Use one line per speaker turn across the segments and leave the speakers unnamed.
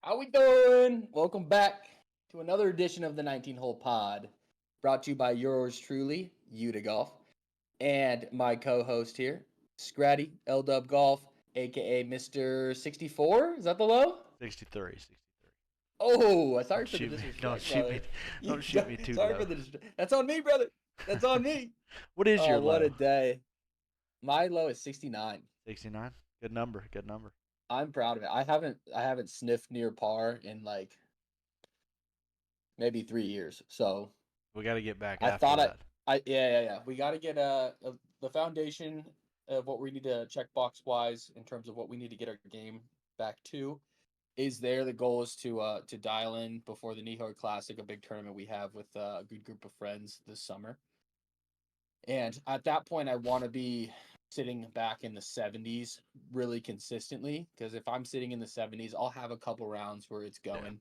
How we doing? Welcome back to another edition of the 19 Hole Pod, brought to you by yours truly, Yuda Golf, and my co-host here, Scratty LW Golf, aka Mr. 64. Is that the low?
63, 63.
Oh,
Don't
sorry for the
shoot me. Don't
disrespect,
shoot
brother.
me. Don't shoot me too
Sorry
low.
for the disrespect. That's on me, brother. That's on me.
What is
Oh,
your
what a
low?
day. My low is 69.
69. Good number. Good number.
I'm proud of it. I haven't sniffed near par in like maybe 3 years. So
We got to get back
I
after
thought
that.
yeah. We got to get the foundation of what we need to check box wise in terms of what we need to get our game back to is there. The goal is to dial in before the Nihoi Classic, a big tournament we have with a good group of friends this summer. And at that point, I want to be sitting back in the 70s really consistently because if I'm sitting in the 70s, I'll have a couple rounds where it's
Yeah.
going,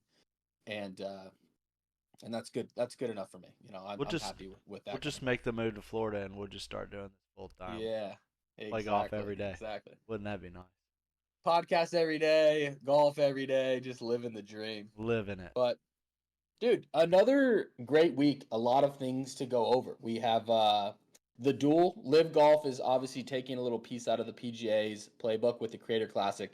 and and that's good. That's good enough for me.
We'll
I'm
just
happy with
we'll
that kind
just
of thing.
make the move to Florida and we'll just start doing this full time.
Yeah,
Play golf
exactly,
every day.
exactly.
Wouldn't that be nice?
Podcast every day, golf every day, just living the dream.
Live in it.
But dude, another great week. A lot of things to go over. We have the Duel. LIV Golf is obviously taking a little piece out of the PGA's playbook with the Creator Classic.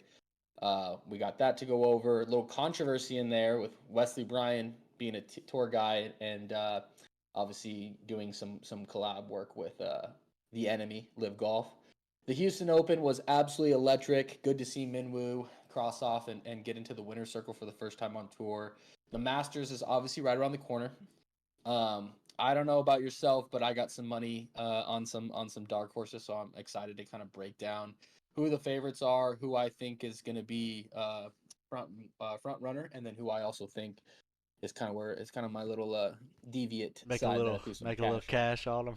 We got that to go over. A little controversy in there with Wesley Bryan being a tour guide and obviously doing some collab work with the enemy, LIV Golf. The Houston Open was absolutely electric. Good to see Minwoo cross off and get into the winner's circle for the first time on tour. The Masters is obviously right around the corner. I don't know about yourself, but I got some money on some dark horses, so I'm excited to kind of break down who the favorites are, who I think is going to be front runner, and then who I also think is kind of where it's kind of my little deviate
Make a
side that I
little
threw some
make a little
cash.
cash on them.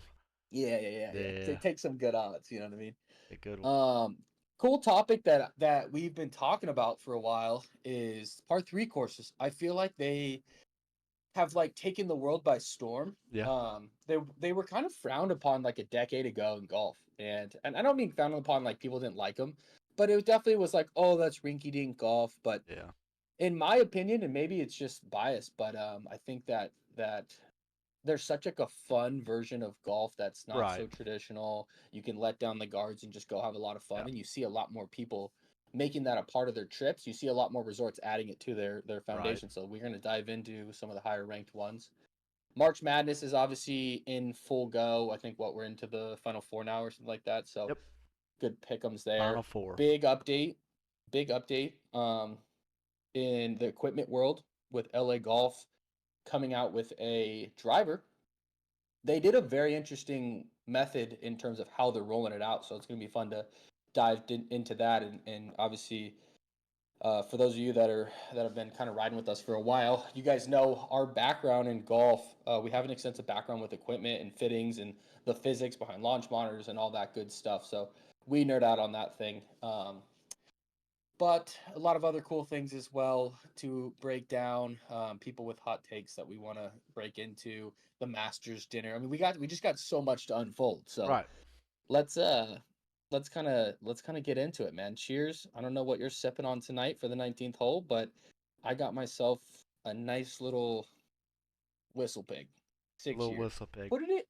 Yeah.
Yeah.
Take some good odds. You know what I mean?
A good one.
Um, cool topic that we've been talking about for a while is par three courses. I feel like they have like taken the world by storm.
Yeah.
They were kind of frowned upon like a decade ago in golf, and I don't mean frowned upon like people didn't like them, but it definitely was like, oh, that's rinky dink golf. But
Yeah.
in my opinion, and maybe it's just bias, but I think that there's such like a fun version of golf that's not so
Right.
traditional. You can let down the guards and just go have a lot of fun,
Yeah.
and you see a lot more people making that a part of their trips. You see a lot more resorts adding it to their
Right.
foundation. So we're going to dive into some of the higher ranked ones. March Madness is obviously in full go. I think what we're into the final four now or something like that. So
Yep.
good pickums
Final
there.
four.
Big update. Big update. In the equipment world with LA Golf coming out with a driver. They did a very interesting method in terms of how they're rolling it out. So it's going to be fun to dive into that. And obviously, for those of you that have been kind of riding with us for a while, you guys know our background in golf. We have an extensive background with equipment and fittings and the physics behind launch monitors and all that good stuff. So we nerd out on that thing. But a lot of other cool things as well to break down. People with hot takes that we want to break into the Masters dinner. I mean, we just got so much to unfold. So
Right.
let's let's kind of get into it, man. Cheers. I don't know what you're sipping on tonight for the 19th hole, but I got myself a nice little whistle pig,
A
six
little
year.
whistle pig.
Put it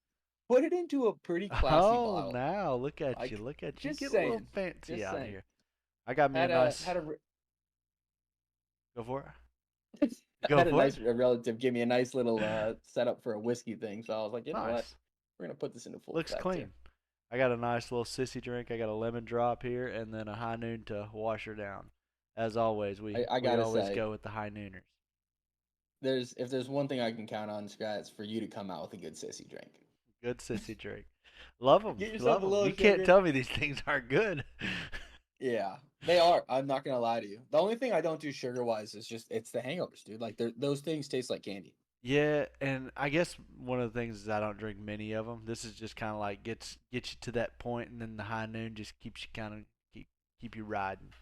put it into a pretty classy
Oh,
bottle.
now look at you.
Like,
Look at you.
just
Get a little
saying,
fancy
just
out
saying.
here. I got me a
Had a
nice.
had a
Go for it.
I
Go
had a
for it.
nice a relative give me a nice little setup for a whiskey thing, so I was like, you know what,
Nice.
we're gonna put this into full
Looks
effect here.
clean. I got a nice little sissy drink. I got a lemon drop here, and then a high noon to wash her down. As always,
I
we
gotta
always
say,
go with the high nooners.
there's if there's one thing I can count on, Scrat, it's for you to come out with a good sissy drink.
Good sissy drink. Love them.
Get yourself
Love
a
them.
little
You can't
sugar.
tell me these things aren't good.
Yeah, they are. I'm not gonna lie to you. The only thing I don't do sugar wise is just it's the hangovers, dude. Like those things taste like candy.
Yeah, and I guess one of the things is I don't drink many of them. This is just kind of like gets you to that point, and then the high noon just keeps you kind of keep you riding.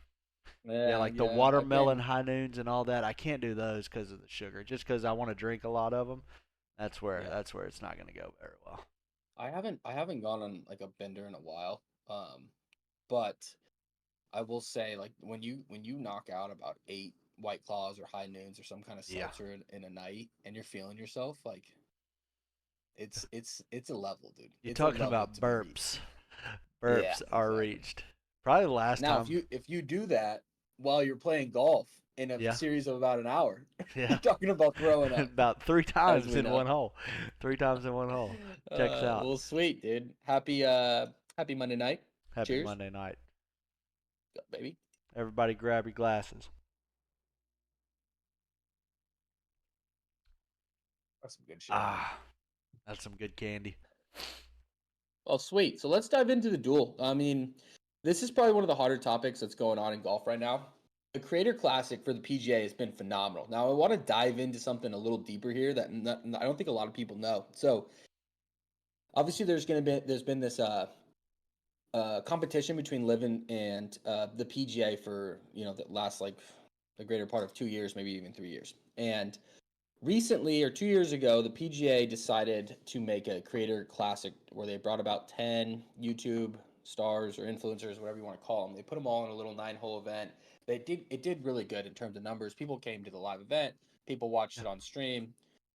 Yeah, like the
Yeah.
watermelon
Again,
high noons and all that. I can't do those because of the sugar. Just because I want to drink a lot of them.
yeah.
That's where it's not going to go very well.
I haven't gone on like a bender in a while. But I will say, like when you knock out about White Claws or High Noons or some kind of
Yeah.
seltzer in a night, and you're feeling yourself, like it's a level, dude.
You're
It's a
talking
level
about
to be reached.
burps.
Yeah,
Burps are
exactly.
reached. Probably the last
Now,
time.
if you do that while you're playing golf in a
Yeah.
series of about an hour,
Yeah.
you're talking about throwing up,
About 3
as
times
we
in
know.
one hole. 3 times in one hole. Checks out.
Well, sweet, dude. Happy Monday night.
Happy
Cheers,
Monday night.
baby.
Everybody grab your glasses.
That's some good shit.
Ah, that's some good candy.
Well, sweet. So let's dive into the duel. I mean, this is probably one of the harder topics that's going on in golf right now. The Creator Classic for the PGA has been phenomenal. Now, I want to dive into something a little deeper here that I don't think a lot of people know. So, obviously, there's been this competition between LIV and the PGA for the last like the greater part of 2 years, maybe even 3 years. And recently, or 2 years ago, the PGA decided to make a Creator Classic where they brought about 10 YouTube stars or influencers, whatever you want to call them. They put them all in a little 9-hole event. It did really good in terms of numbers. People came to the live event. People watched it on stream.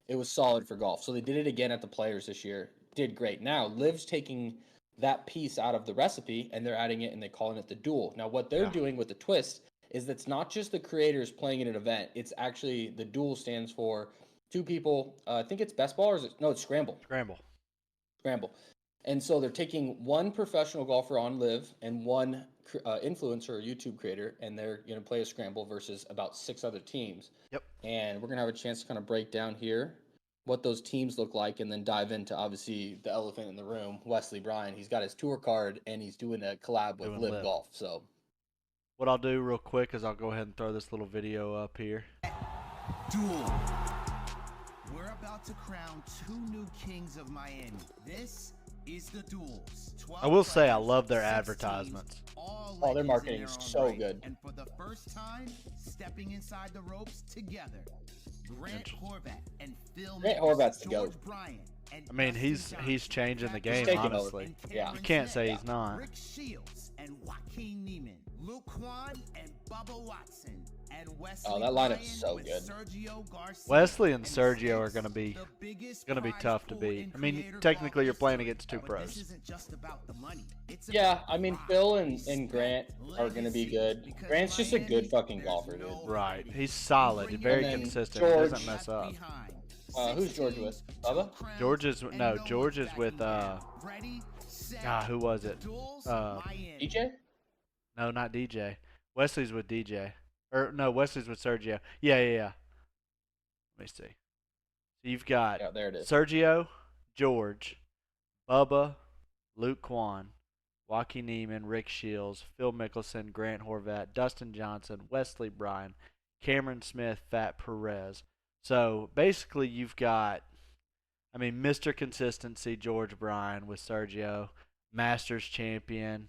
It was solid for golf. So they did it again at the Players this year. Did great. Now LIV's taking that piece out of the recipe and they're adding it and they're calling it the Duel. Now what they're doing with the twist is that's not just the creators playing in an event. It's actually the Duel stands for two people. I think it's best ball or is it? No, it's scramble. Scramble. And so they're taking one professional golfer on LIV and one influencer or YouTube creator, and they're going to play a scramble versus about 6 other teams.
Yep.
And we're going to have a chance to kind of break down here what those teams look like and then dive into obviously the elephant in the room, Wesley Bryan. He's got his tour card and he's doing a collab with LIV Golf. So
what I'll do real quick is I'll go ahead and throw this little video up here.
Duel. We're about to crown 2 new kings of Miami. This is the Duels.
I will say I love their advertisements.
Oh, their marketing is so good.
And for the first time, stepping inside the ropes together. Grant Horvat and Phil
Grant Horvat's the
George
GOAT.
Bryant.
I mean, he's changing the game,
taking
honestly.
over. Yeah.
You can't say he's not.
Rick Shields and Joaquin Neiman, Luke Kwan and Bubba Watson, and Wesley.
Oh, that lineup's so good.
Wesley and Sergio are gonna be tough to beat. I mean, technically you're playing against 2 pros.
Yeah, I mean Phil and Grant are gonna be good. Grant's just a good fucking golfer, dude.
Right. He's solid, very
then
consistent.
George.
He doesn't mess up.
Who's George with? Bubba?
George is with who was it?
DJ?
No, not DJ. Wesley's with DJ. Or no, Wesley's with Sergio. Yeah. Let me see. So you've got
there it is.
Sergio, George, Bubba, Luke Kwan, Joaquin Neiman, Rick Shields, Phil Mickelson, Grant Horvat, Dustin Johnson, Wesley Bryan, Cameron Smith, Fat Perez. So basically you've got, I mean, Mr. Consistency, George Bryan with Sergio, Masters champion.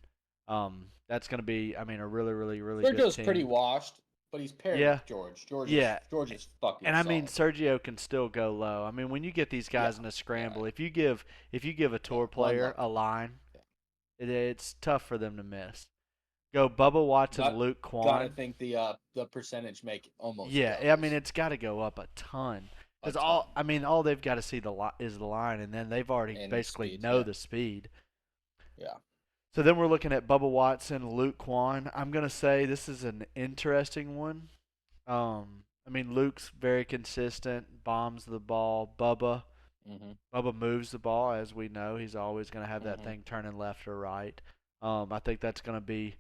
That's going to be, I mean, a really, really, really good
Sergio's
team.
pretty washed, but he's paired with George. George is fucking
And I mean,
solid.
Sergio can still go low. I mean, when you get these guys in a scramble, if you give a tour player a line, it's tough for them to miss. Go Bubba Watson, Luke Kwan.
Gotta think the percentage make almost.
Yeah,
doubles.
I mean, it's got to go up a ton. Because all they've got to see is the line, and then they've already
And
basically
speed,
know the speed.
Yeah.
So then we're looking at Bubba Watson, Luke Kwan. I'm gonna say this is an interesting one. I mean, Luke's very consistent, bombs the ball. Bubba moves the ball, as we know. He's always gonna have that thing turning left or right. I think that's gonna be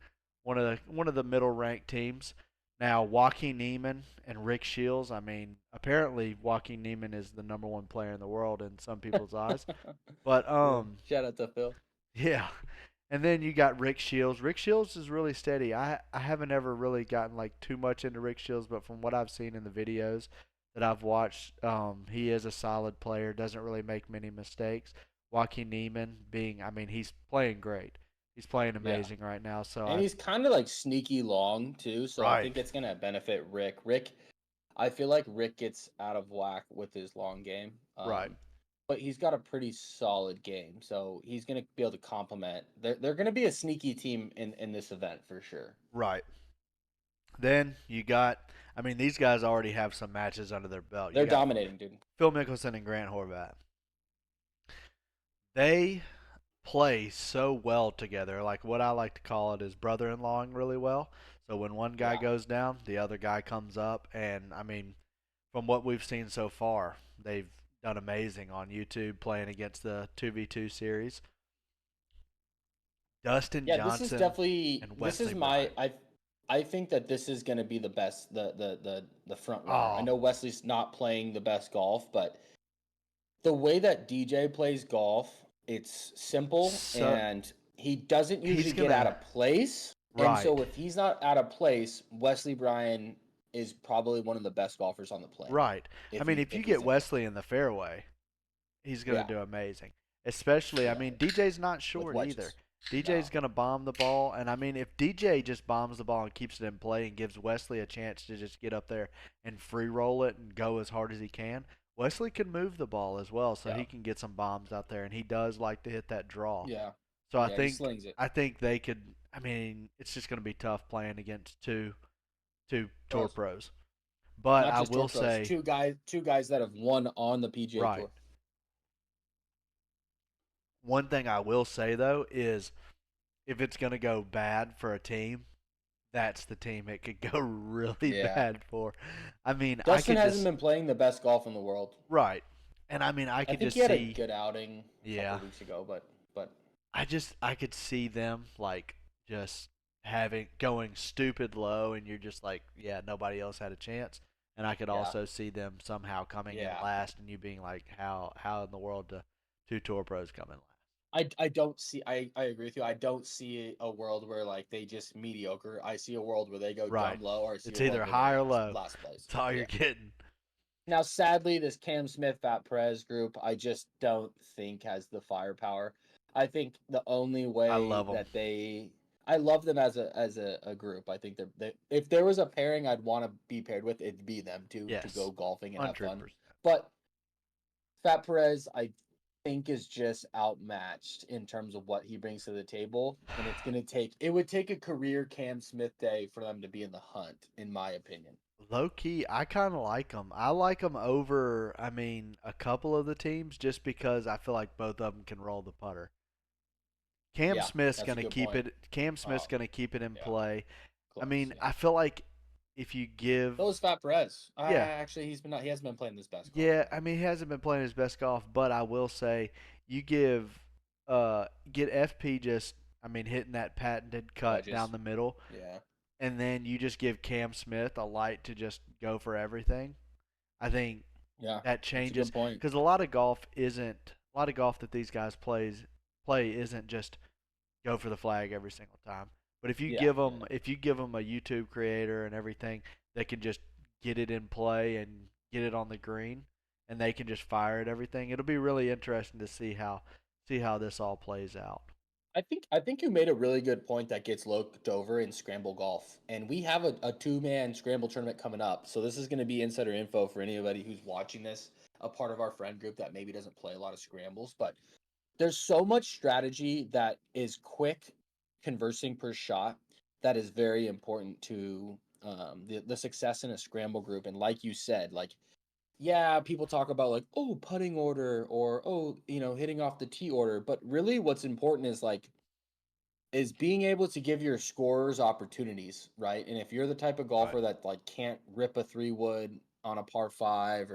one of the middle ranked teams. Now, Joaquin Neiman and Rick Shields. I mean, apparently Joaquin Neiman is the #1 player in the world in some people's eyes. But
shout out to Phil.
Yeah. And then you got Rick Shields. Rick Shields is really steady. I haven't ever really gotten like too much into Rick Shields, but from what I've seen in the videos that I've watched, he is a solid player. Doesn't really make many mistakes. Joaquin Neiman he's playing great. He's playing amazing right now. So
he's kind of like sneaky long too. So I think it's gonna benefit Rick. I feel like Rick gets out of whack with his long game.
Right.
But he's got a pretty solid game, so he's going to be able to complement. They're going to be a sneaky team in this event for sure.
Right. Then you got, I mean, these guys already have some matches under their belt. You
They're
got
dominating, dude.
Phil Mickelson and Grant Horvat. They play so well together. Like what I like to call it is brother-in-lawing really well. So when one guy
Yeah.
goes down, the other guy comes up, and I mean, from what we've seen so far, they've done amazing on YouTube playing against the 2v2 series. Dustin
Yeah, this is
Johnson
definitely
and
this
Wesley
is my
Bryan.
I think that this is going to be the best the front runner. I
Oh,
know Wesley's not playing the best golf, but the way that DJ plays golf, it's simple
so
and he doesn't
he's
usually get out
gonna
of place. And
right,
so if he's not out of place, Wesley Bryan is probably one of the best golfers on the planet.
right. I mean, if you
If he's
get
in there.
Wesley in the fairway, he's gonna
Yeah.
do amazing. Especially, I
Yeah.
mean, DJ's not
With
short
wedges.
either. DJ's
No.
gonna bomb the ball, and I mean, if DJ just bombs the ball and keeps it in play and gives Wesley a chance to just get up there and free roll it and go as hard as he can, Wesley can move the ball as well, so
Yeah.
he can get some bombs out there, and he does like to hit that draw.
Yeah.
So
Yeah, he slings it.
I think they could. I mean, it's just gonna be tough playing against two tour pros. But
Not
I
just
will
tour pros,
say,
two guys that have won on the PGA
right.
Tour.
One thing I will say though is if it's going to go bad for a team, that's the team it could go really
Yeah.
bad for. I mean, I
Dustin
could
hasn't
just
been playing the best golf in the world.
right. And I mean, I
I
could
think
just
he had
see
a good outing a
yeah.
couple weeks ago, but
I could see them like just having going stupid low and you're just like, yeah, nobody else had a chance. And I could
Yeah.
also see them somehow coming in
Yeah.
last and you being like, how in the world do two tour pros come in last?
I don't see I agree with you. I don't see a world where like they just mediocre. I see a world where they go
Right.
dumb low, or I see
It's
a world
either
where
high
they're
or low.
last place.
That's all
Yeah.
you're getting.
Now, sadly, this Cam Smith Fat Perez group, I just don't think has the firepower. I think the only way
I love 'em.
that I love them as a group. I think they if there was a pairing I'd want to be paired with, it'd be them two to
Yes.
go golfing and have fun.
100%.
But Fat Perez, I think, is just outmatched in terms of what he brings to the table, and it would take a career Cam Smith day for them to be in the hunt, in my opinion.
Low key, I kind of like them. I like them over, I mean, a couple of the teams just because I feel like both of them can roll the putter. Cam
Yeah,
Smith's
that's a
gonna
good
keep
point.
it. Cam Smith's
Oh,
gonna keep it in
yeah.
play. I
Close,
mean,
yeah.
I feel like if you give,
So is Fat Perez.
Yeah.
Actually, he hasn't been playing this best golf.
yeah, I mean, he hasn't been playing his best golf, but I will say, you get FP just, I mean, hitting that patented cut
Wedges.
down the middle,
Yeah.
and then you just give Cam Smith a light to just go for everything. I think
Yeah.
that
That's a
changes
good point.
because a lot of golf that these guys play isn't just go for the flag every single time. But if you
Yeah,
give
yeah.
them a YouTube creator and everything, they can just get it in play and get it on the green, and they can just fire at everything. It'll be really interesting to see how this all plays out.
I think you made a really good point that gets looked over in scramble golf, and we have a 2-man scramble tournament coming up. So this is going to be insider info for anybody who's watching this, a part of our friend group that maybe doesn't play a lot of scrambles. But there's so much strategy that is quick conversing per shot that is very important to the success in a scramble group. And like you said, like yeah, people talk about like, oh, putting order or oh, hitting off the tee order, but really what's important is like is being able to give your scorers opportunities, right? And if you're the type of golfer that like can't rip a 3-wood on a par 5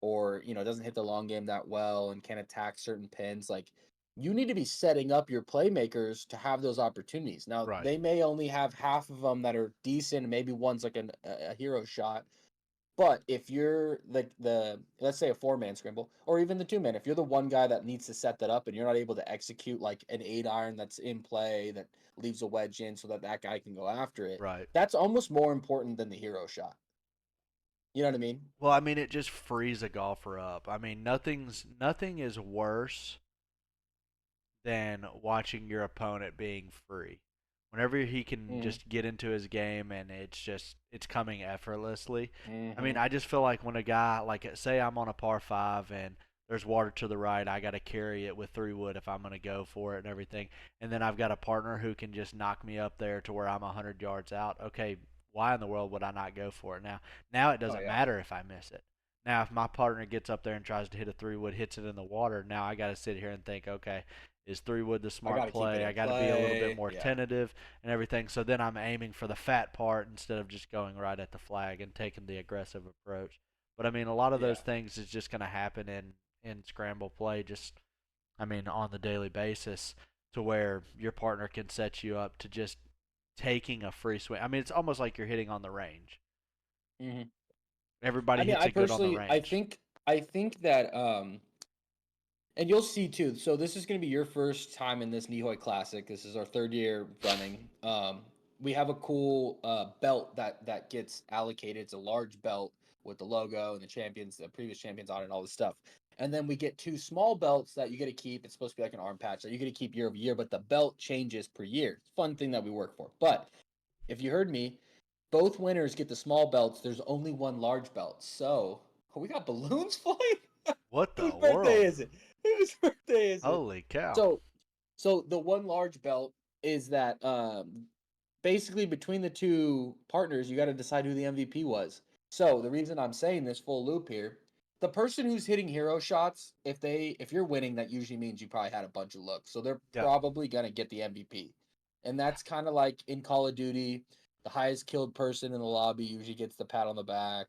or doesn't hit the long game that well and can't attack certain pins, like you need to be setting up your playmakers to have those opportunities. Now,
Right.
they may only have half of them that are decent, maybe one's like a hero shot. But if you're the let's say a 4-man scramble or even the 2-man, if you're the one guy that needs to set that up and you're not able to execute like an 8-iron that's in play that leaves a wedge in so that guy can go after it,
Right.
that's almost more important than the hero shot. You know what I mean?
Well, I mean, it just frees a golfer up. I mean, nothing is worse than watching your opponent being free. Whenever he can just get into his game and it's coming effortlessly. I mean, I just feel like when a guy, like say I'm on a par 5 and there's water to the right, I got to carry it with 3-wood if I'm going to go for it and everything. And then I've got a partner who can just knock me up there to where I'm 100 yards out. Okay, why in the world would I not go for it now? Now it doesn't matter if I miss it. Now if my partner gets up there and tries to hit a 3-wood, hits it in the water, now I got to sit here and think, okay, is 3-wood the smart play? I got to be a little bit more tentative and everything. So then I'm aiming for the fat part instead of just going right at the flag and taking the aggressive approach. But I mean, a lot of those things is just going to happen in scramble play, just I mean, on the daily basis, to where your partner can set you up to just taking a free swing. I mean, it's almost like you're hitting on the range.
Mm-hmm.
Everybody hits it good on the range.
I think that and you'll see too. So this is going to be your first time in this Nihoy Classic. This is our 3rd year running. We have a cool belt that gets allocated. It's a large belt with the logo and the previous champions on it, and all this stuff. And then we get 2 small belts that you get to keep. It's supposed to be like an arm patch that you get to keep year over year, but the belt changes per year. It's a fun thing that we work for. But if you heard me, both winners get the small belts. There's only 1 large belt. So we got balloons flying.
What the
Whose
world?
birthday is it? Whose birthday is it?
Holy cow!
So the 1 large belt is that basically between the 2 partners, you got to decide who the MVP was. So the reason I'm saying this full loop here, the person who's hitting hero shots, if you're winning, that usually means you probably had a bunch of looks. So they're probably gonna get the MVP. And that's kind of like in Call of Duty, the highest killed person in the lobby usually gets the pat on the back.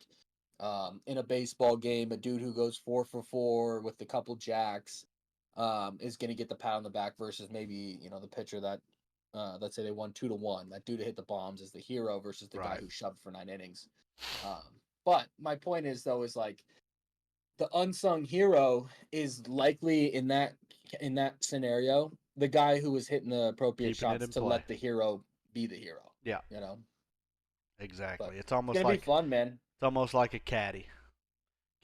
In a baseball game, a dude who goes 4 for 4 with a couple jacks is going to get the pat on the back versus maybe the pitcher that let's say they won 2-1. That dude who hit the bombs is the hero versus the guy who shoved for 9 innings. But my point is though is like the unsung hero is likely in that scenario the guy who was hitting the appropriate shots to let the hero be the hero.
Yeah, exactly. But it's almost
gonna be fun, man.
It's almost like a caddy.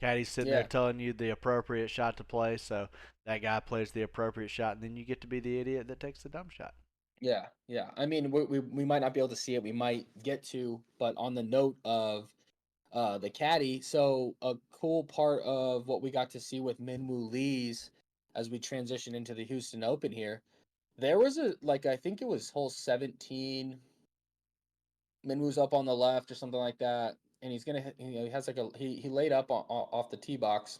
Caddy's sitting there telling you the appropriate shot to play, so that guy plays the appropriate shot, and then you get to be the idiot that takes the dumb shot.
Yeah. I mean, we might not be able to see it. We might get to, but on the note of the caddy, so a cool part of what we got to see with Minwoo Lee's as we transition into the Houston Open here, there was I think it was hole 17. Minwoo's up on the left or something like that, and he's gonna he has he laid up off the tee box.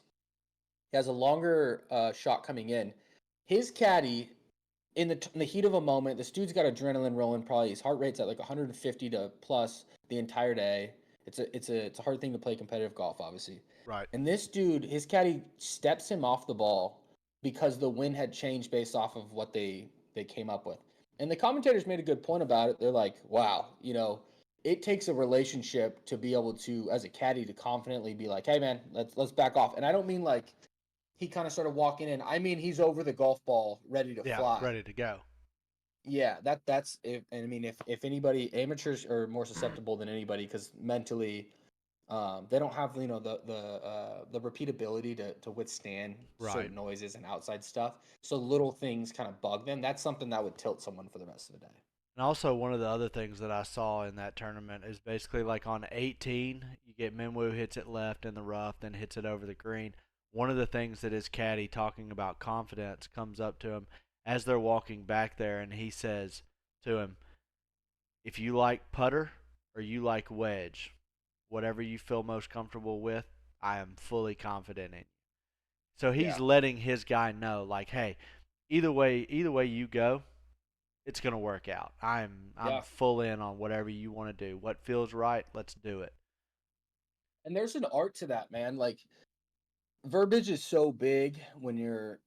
He has a longer shot coming in. His caddy, in the heat of a moment, this dude's got adrenaline rolling. Probably his heart rate's at like 150 to plus the entire day. It's a hard thing to play competitive golf, obviously.
Right.
And this dude, his caddy steps him off the ball because the wind had changed based off of what they came up with. And the commentators made a good point about it. They're like, wow, it takes a relationship to be able to, as a caddy, to confidently be like, hey man, let's back off. And I don't mean like he kind of started walking in. I mean he's over the golf ball, ready to fly,
ready to go.
Yeah, that's if, and I mean if anybody, amateurs are more susceptible than anybody because mentally, they don't have the repeatability to withstand certain noises and outside stuff. So little things kind of bug them. That's something that would tilt someone for the rest of the day.
And also, one of the other things that I saw in that tournament is basically like on 18, you get Minwoo hits it left in the rough, then hits it over the green. One of the things that his caddy, talking about confidence, comes up to him as they're walking back there, and he says to him, if you like putter or you like wedge, whatever you feel most comfortable with, I am fully confident in. So he's letting his guy know, like, hey, either way you go, it's gonna work out. I'm full in on whatever you want to do. What feels right, let's do it.
And there's an art to that, man. Like, verbiage is so big when you're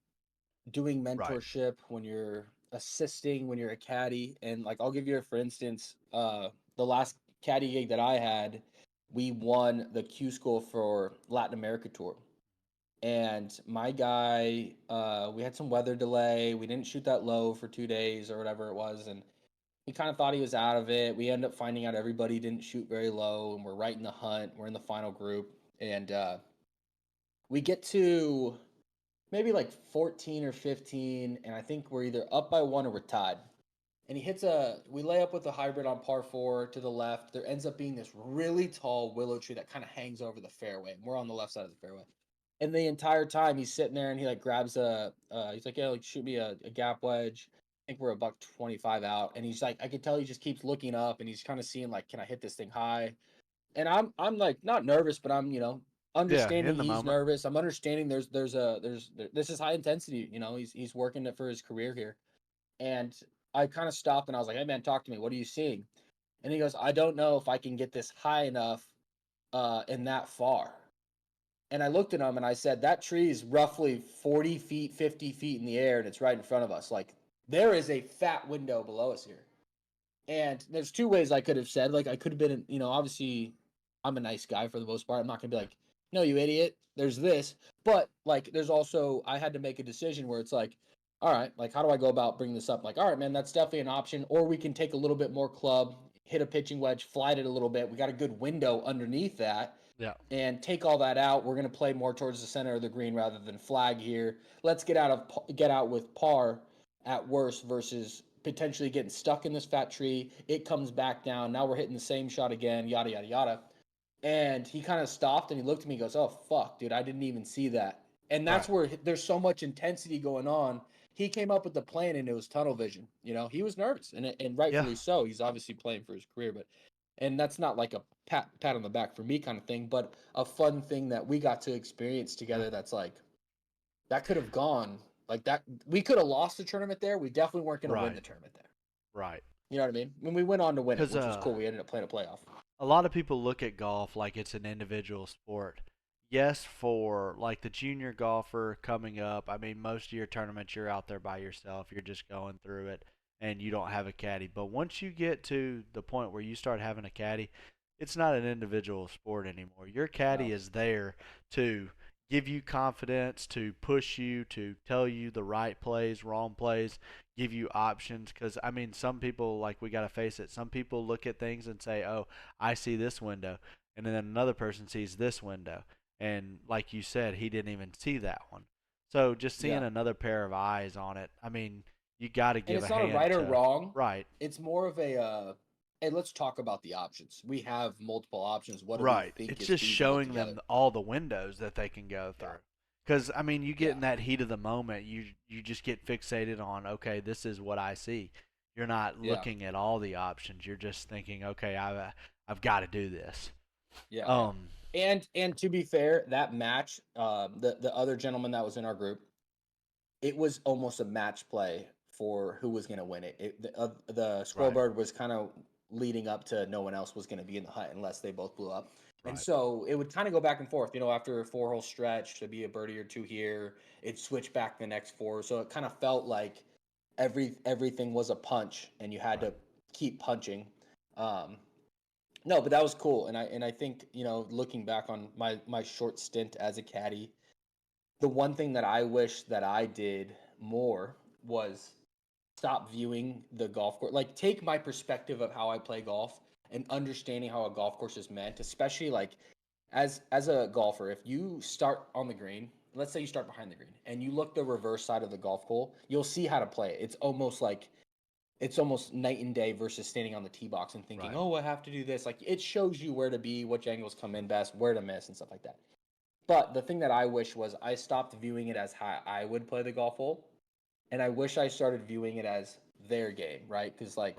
doing mentorship, when you're assisting, when you're a caddy. And like, I'll give you for instance, the last caddy gig that I had, we won the Q School for Latin America tour. And my guy, we had some weather delay. We didn't shoot that low for 2 days or whatever it was. And he kind of thought he was out of it. We ended up finding out everybody didn't shoot very low. And we're right in the hunt. We're in the final group. And we get to maybe like 14 or 15. And I think we're either up by 1 or we're tied. And we lay up with a hybrid on par 4 to the left. There ends up being this really tall willow tree that kind of hangs over the fairway. And we're on the left side of the fairway. And the entire time he's sitting there and he like grabs he's like, yeah, like shoot me a gap wedge. think we're a buck 25 out, and he's like, I could tell he just keeps looking up, and he's kind of seeing like, can I hit this thing high? And I'm like not nervous, but I'm understanding
in the
he's
moment.
nervous. I'm understanding there's this is high intensity. He's working it for his career here, and I kind of stopped and I was like, hey man, talk to me. What are you seeing? And he goes, I don't know if I can get this high enough, and that far. And I looked at him and I said, that tree is roughly 40 feet, 50 feet in the air, and it's right in front of us. Like, there is a fat window below us here. And there's two ways I could have said. Like, I could have been, obviously, I'm a nice guy for the most part. I'm not going to be like, no, you idiot. There's this. But, like, there's also, I had to make a decision where it's like, all right, like, how do I go about bringing this up? Like, all right, man, that's definitely an option. Or we can take a little bit more club, hit a pitching wedge, flight it a little bit. We got a good window underneath that.
Yeah.
And take all that out. We're going to play more towards the center of the green rather than flag here. Let's get out with par at worst versus potentially getting stuck in this fat tree. It comes back down. Now we're hitting the same shot again, yada, yada, yada. And he kind of stopped and he looked at me and goes, oh, fuck, dude, I didn't even see that. And that's where there's so much intensity going on. He came up with the plan and it was tunnel vision. He was nervous and rightfully so. He's obviously playing for his career, and that's not like a pat on the back for me kind of thing, but a fun thing that we got to experience together. That's like, that could have gone like that. We could have lost the tournament there. We definitely weren't going to win the tournament there.
Right.
You know what I mean? When we went on to win it, which
'Cause,
was cool. We ended up playing a playoff.
A lot of people look at golf like it's an individual sport. Yes, for like the junior golfer coming up, I mean, most of your tournaments you're out there by yourself. You're just going through it and you don't have a caddy. But once you get to the point where you start having a caddy, it's not an individual sport anymore. Your caddy
No.
is there to give you confidence, to push you, to tell you the right plays, wrong plays, give you options. Because, I mean, some people, like, we got to face it, some people look at things and say, oh, I see this window. And then another person sees this window. And like you said, he didn't even see that one. So just seeing another pair of eyes on it, I mean, you got to give
it's
a
not
hand
a right or
to,
wrong.
Right.
It's more of a hey, let's talk about the options. We have multiple options. What do
Right.
we think
It's
is
just
feasible
showing
together?
them all the windows that they can go through. Because, I mean, you get in that heat of the moment, you just get fixated on, okay, this is what I see. You're not looking at all the options. You're just thinking, okay, I've got to do this.
Yeah. And to be fair, that match, the other gentleman that was in our group, it was almost a match play for who was going to win it. The scoreboard was kind of leading up to no one else was going to be in the hut unless they both blew up. And so it would kind of go back and forth, after a 4-hole stretch, to be a birdie or two here, it'd switch back the next four. So it kind of felt like everything was a punch and you had to keep punching. No, but that was cool. And I think, looking back on my short stint as a caddy, the one thing that I wish that I did more was stop viewing the golf course. Like, take my perspective of how I play golf and understanding how a golf course is meant, especially like as a golfer, if you start on the green, let's say you start behind the green and you look the reverse side of the golf hole, you'll see how to play it. It's almost night and day versus standing on the tee box and thinking, oh, I have to do this. Like, it shows you where to be, which angles come in best, where to miss, and stuff like that. But the thing that I wish was I stopped viewing it as how I would play the golf hole, and I wish I started viewing it as their game, right? Because like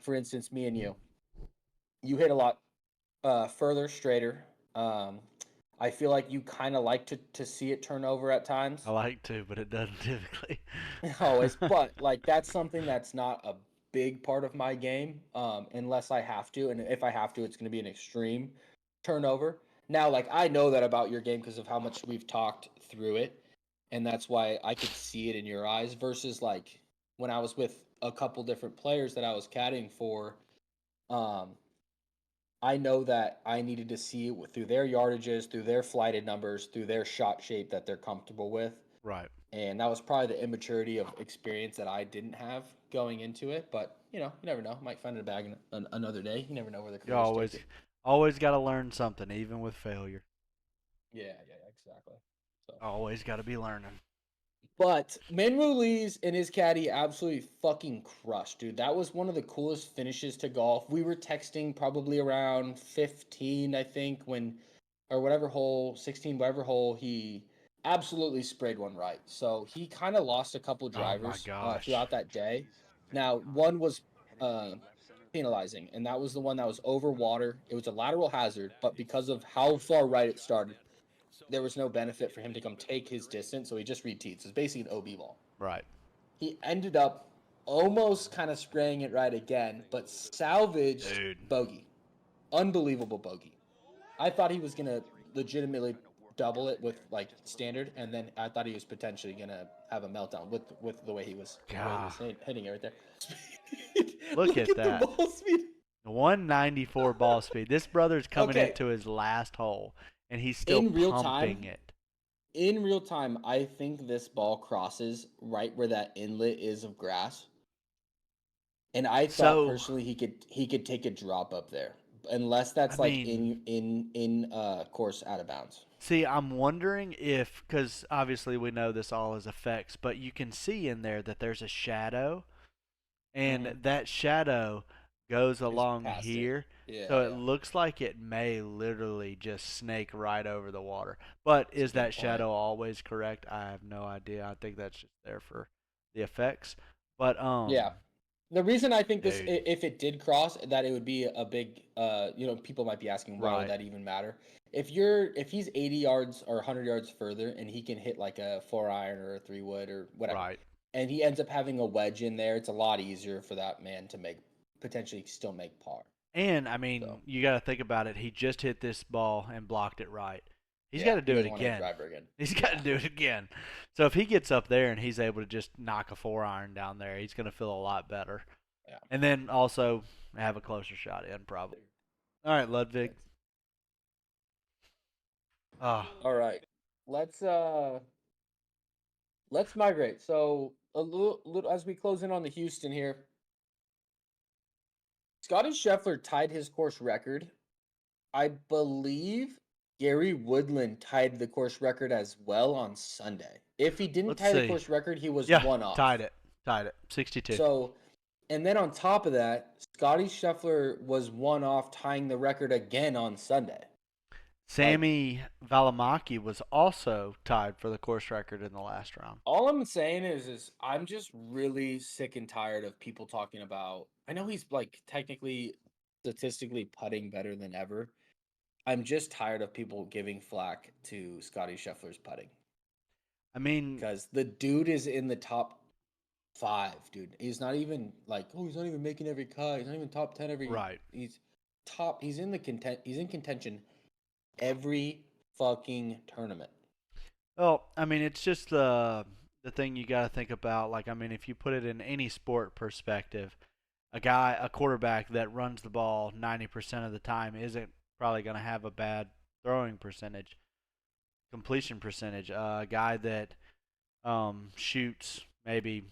for instance, me and you hit a lot further, straighter. I feel like you kind of like to see it turn over at times.
I like to, but it doesn't typically.
Always, but like that's something that's not a big part of my game, unless I have to, and if I have to, it's going to be an extreme turnover. Now, like, I know that about your game because of how much we've talked through it, and that's why I could see it in your eyes versus like when I was with a couple different players that I was caddying for. I know that I needed to see it through their yardages, through their flighted numbers, through their shot shape that they're comfortable with.
Right.
And that was probably the immaturity of experience that I didn't have going into it. But, you never know. Might find it a bag another day. You never know where the career's taking.
Always got to learn something, even with failure.
Yeah, exactly. So.
Always got to be learning.
But Minwoo Lee's and his caddy absolutely fucking crushed, dude. That was one of the coolest finishes to golf. We were texting probably around 15, I think, or whatever hole, 16, whatever hole he absolutely sprayed one right. So he kind of lost a couple
Oh my
drivers
gosh.
throughout that day. Now, one was penalizing, and that was the one that was over water. It was a lateral hazard, but because of how far right it started, there was no benefit for him to come take his distance, so he just re-teed. So it's basically an OB ball.
Right.
He ended up almost kind of spraying it right again, but salvaged
Dude.
bogey. Unbelievable bogey. I thought he was going to legitimately double it with like standard, and then I thought he was potentially going to have a meltdown with the way he was hitting it right there.
Look at
the
that.
ball speed.
194 ball speed. This brother's coming
Okay.
into his last hole, and he's still
In real
pumping
time,
it.
In real time, I think this ball crosses right where that inlet is of grass. And I thought
So,
personally he could take a drop up there, unless that's
I
like
mean,
in course out of bounds.
see, I'm wondering if, because obviously we know this all is effects, but you can see in there that there's a shadow, and that shadow goes along
Past it.
here. So it
Yeah.
looks like it may literally just snake right over the water. But
That's a
is
good
that shadow
point.
always correct? I have no idea. I think that's just there for the effects. But
Yeah. The reason I think this,
dude,
if it did cross, that it would be a big, people might be asking why would
right,
that even matter? If he's 80 yards or 100 yards further and he can hit like a 4-iron or a 3-wood or whatever,
right.
and he ends up having a wedge in there, it's a lot easier for that man to potentially still make par.
And I mean,
So
you got to think about it. He just hit this ball and blocked it right. He's got
yeah,
to
he
do it
doesn't want to hit
again.
driver again.
He's got to do it again. So if he gets up there and he's able to just knock a 4-iron down there, he's going to feel a lot better.
Yeah.
And then also have a closer shot in, probably. All right, Ludwig. Ah,
All right. Let's let's migrate. So a little as we close in on the Houston here. Scottie Sheffler tied his course record. I believe Gary Woodland tied the course record as well on Sunday. If he didn't
let's
tie the
see.
course record, he was
Yeah,
one off.
tied it. Tied it. 62.
So, and then on top of that, Scottie Scheffler was one off tying the record again on Sunday. Like,
Sammy Valimaki was also tied for the course record in the last round.
all I'm saying is I'm just really sick and tired of people talking about. I know he's like technically, statistically putting better than ever. I'm just tired of people giving flack to Scottie Scheffler's putting.
I mean,
Because the dude is in the top 5, dude. He's not even like, oh, he's not even making every cut. He's not even top 10 every.
right.
He's top. He's in the content. He's in contention every fucking tournament.
Well, I mean, it's just the thing you got to think about. Like, I mean, if you put it in any sport perspective, a quarterback that runs the ball 90% of the time isn't probably going to have a bad throwing percentage, completion percentage. A guy that shoots maybe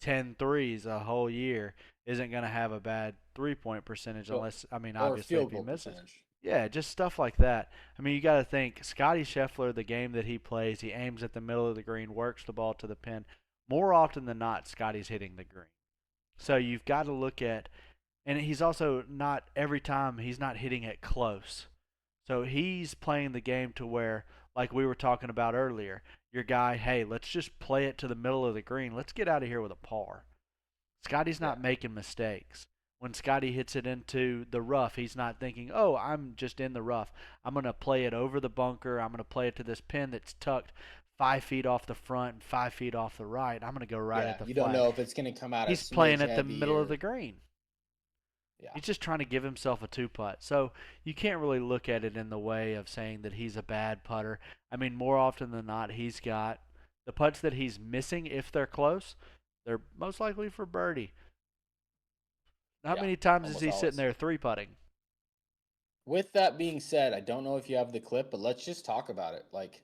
10 threes a whole year isn't going to have a bad 3-point percentage
So,
unless, I mean,
or
obviously if
field
he
goal
misses.
percentage.
Yeah, just stuff like that. I mean, you got to think Scottie Scheffler, the game that he plays, he aims at the middle of the green, works the ball to the pin. More often than not, Scotty's hitting the green. So you've got to look at, and he's also not every time he's not hitting it close. So he's playing the game to where, like we were talking about earlier, your guy, hey, let's just play it to the middle of the green. Let's get out of here with a par. Scotty's not
Yeah.
making mistakes. When Scotty hits it into the rough, he's not thinking, oh, I'm just in the rough. I'm going to play it over the bunker. I'm going to play it to this pin that's tucked 5 feet off the front and 5 feet off the right. I'm going to go right
Yeah,
at the
you don't
flag.
know if it's going to come out a
He's playing
smidge
at the
heavy
middle
or
of the green.
yeah.
He's just trying to give himself a 2-putt. So you can't really look at it in the way of saying that he's a bad putter. I mean, more often than not, he's got the putts that he's missing, if they're close, they're most likely for birdie. How
Yeah,
many times is
almost
he sitting
always.
there 3-putting?
With that being said, I don't know if you have the clip, but let's just talk about it. Like,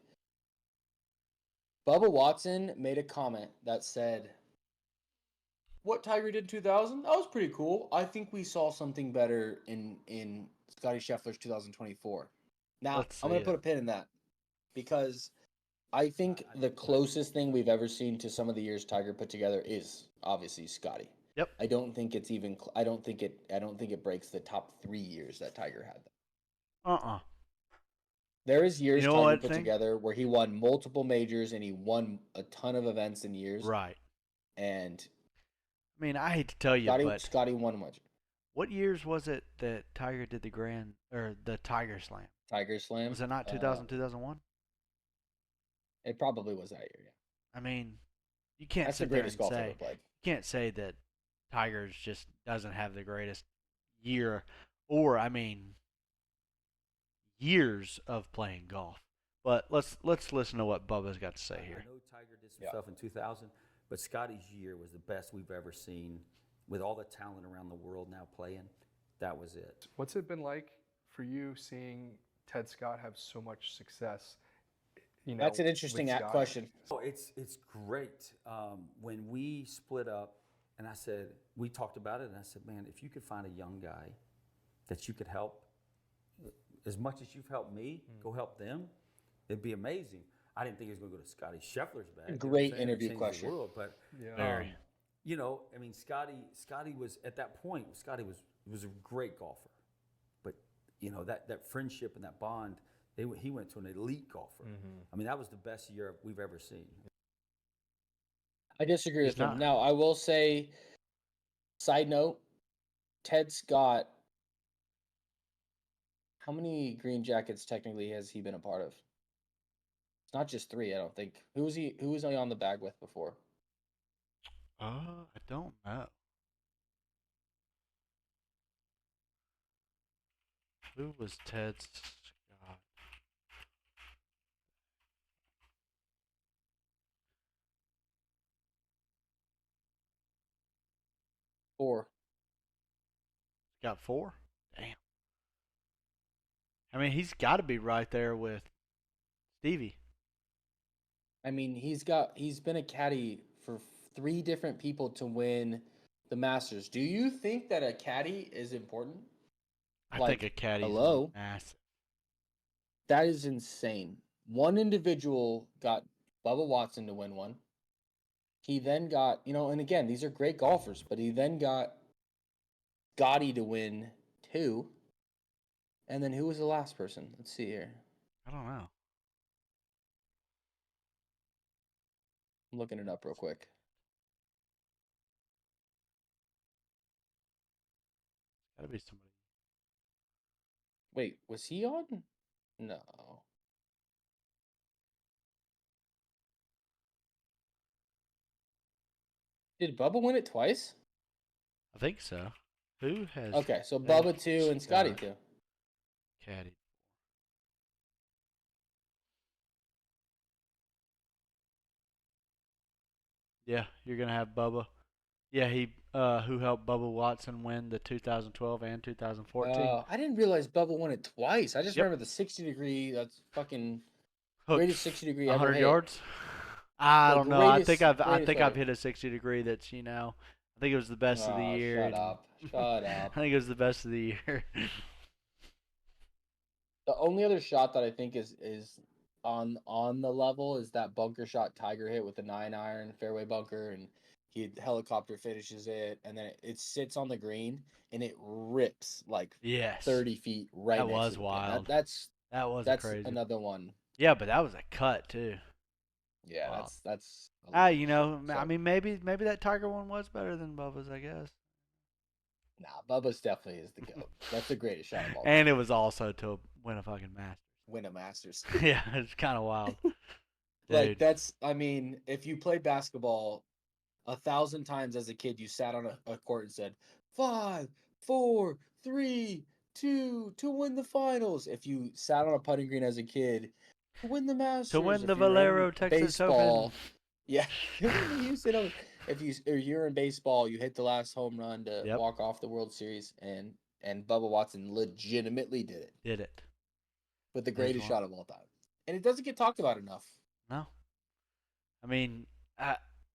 Bubba Watson made a comment that said, "What Tiger did in 2000? That was pretty cool. I think we saw something better in Scottie Scheffler's 2024." Now,
Let's
I'm
see
going to put
it.
a pin in that because I think the closest thing we've ever seen to some of the years Tiger put together is obviously Scottie.
Yep.
I don't think it's even. I don't think it. I don't think it breaks the top 3 years that Tiger had.
Uh-uh.
There is years
You know
Tiger
what
put
thing?
together where he won multiple majors and he won a ton of events in years.
Right.
And
I mean, I hate to tell you, but
Scottie won much.
what years was it that Tiger did the Tiger Slam?
Tiger Slam.
Was it not 2000, 2001?
It probably was that year. Yeah.
I mean, you can't
That's the
sit there
greatest
and
golf
say
ever played.
you can't say that Tiger's just doesn't have the greatest year, or I mean, years of playing golf. But let's listen to what Bubba's got to say here.
I know Tiger did some stuff in 2000, but Scottie's year was the best we've ever seen. With all the talent around the world now playing, that was it.
What's it been like for you seeing Ted Scott have so much success? You know,
That's an interesting question.
Oh, it's great. When we split up, and I said, we talked about it, and I said, man, if you could find a young guy that you could help, as much as you've helped me, go help them, it'd be amazing. I didn't think he was going to go to Scottie Scheffler's bag.
Great interview question.
The world, but
Very.
you know, I mean, Scottie was at that point. Scottie was a great golfer, but you know that friendship and that bond. He went to an elite golfer. I mean, that was the best year we've ever seen.
I disagree with him.
not.
Now, I will say, side note, Ted Scott, how many green jackets technically has he been a part of? It's not just 3, I don't think. Who was he on the bag with before?
I don't know. Who was Ted Scott?
4.
Got 4? Damn. I mean, he's got to be right there with Stevie.
I mean, he's been a caddy for 3 different people to win the Masters. Do you think that a caddy is important?
I think a caddy is massive.
That is insane. One individual got Bubba Watson to win one. He then got, and again, these are great golfers, but he then got Scottie to win 2. And then who was the last person? Let's see here.
I don't know.
I'm looking it up real quick.
Got to be somebody.
Wait, was he on? No. Did Bubba win it twice?
I think so. Who has?
Okay, so Bubba 2 and Scottie 2.
Caddy. Yeah, you're gonna have Bubba. Yeah, he who helped Bubba Watson win the 2012 and 2014.
I didn't realize Bubba won it twice. I just
Yep.
remember the 60-degree. That's fucking
Hooked
greatest 60-degree ever
100
hit.
yards. I
The
don't know. I think
greatest
I've
ever.
hit a 60-degree that's I think it was the best of the
Oh,
year.
Shut up! Shut
I
up!
think it was the best of the year.
The only other shot that I think is on the level is that bunker shot Tiger hit with the 9-iron fairway bunker, and he helicopter finishes it, and then it sits on the green and it rips like
Yes.
30 feet right.
That
next
was
to the pin.
wild.
That's
That's crazy.
another one.
Yeah, but that was a cut too.
Yeah,
Wow.
that's. a
You
lot.
know, I mean, maybe that Tiger one was better than Bubba's, I guess.
Nah, Bubba's definitely is the GOAT. That's the greatest shot of all.
And it was also to win a fucking Masters.
Win a Masters.
Yeah, it's kind of wild.
Like
Dude.
that's. I mean, if you play basketball 1,000 times as a kid, you sat on a court and said 5, 4, 3, 2 to win the finals. If you sat on a putting green as a kid to win the Masters,
To win
if
the
you were in
Valero Texas
baseball,
Open.
yeah. If you're in baseball, you hit the last home run to
Yep.
walk off the World Series, and Bubba Watson legitimately did it
Did it.
with the
There's
greatest
one.
shot of all time, and it doesn't get talked about enough.
No. I mean,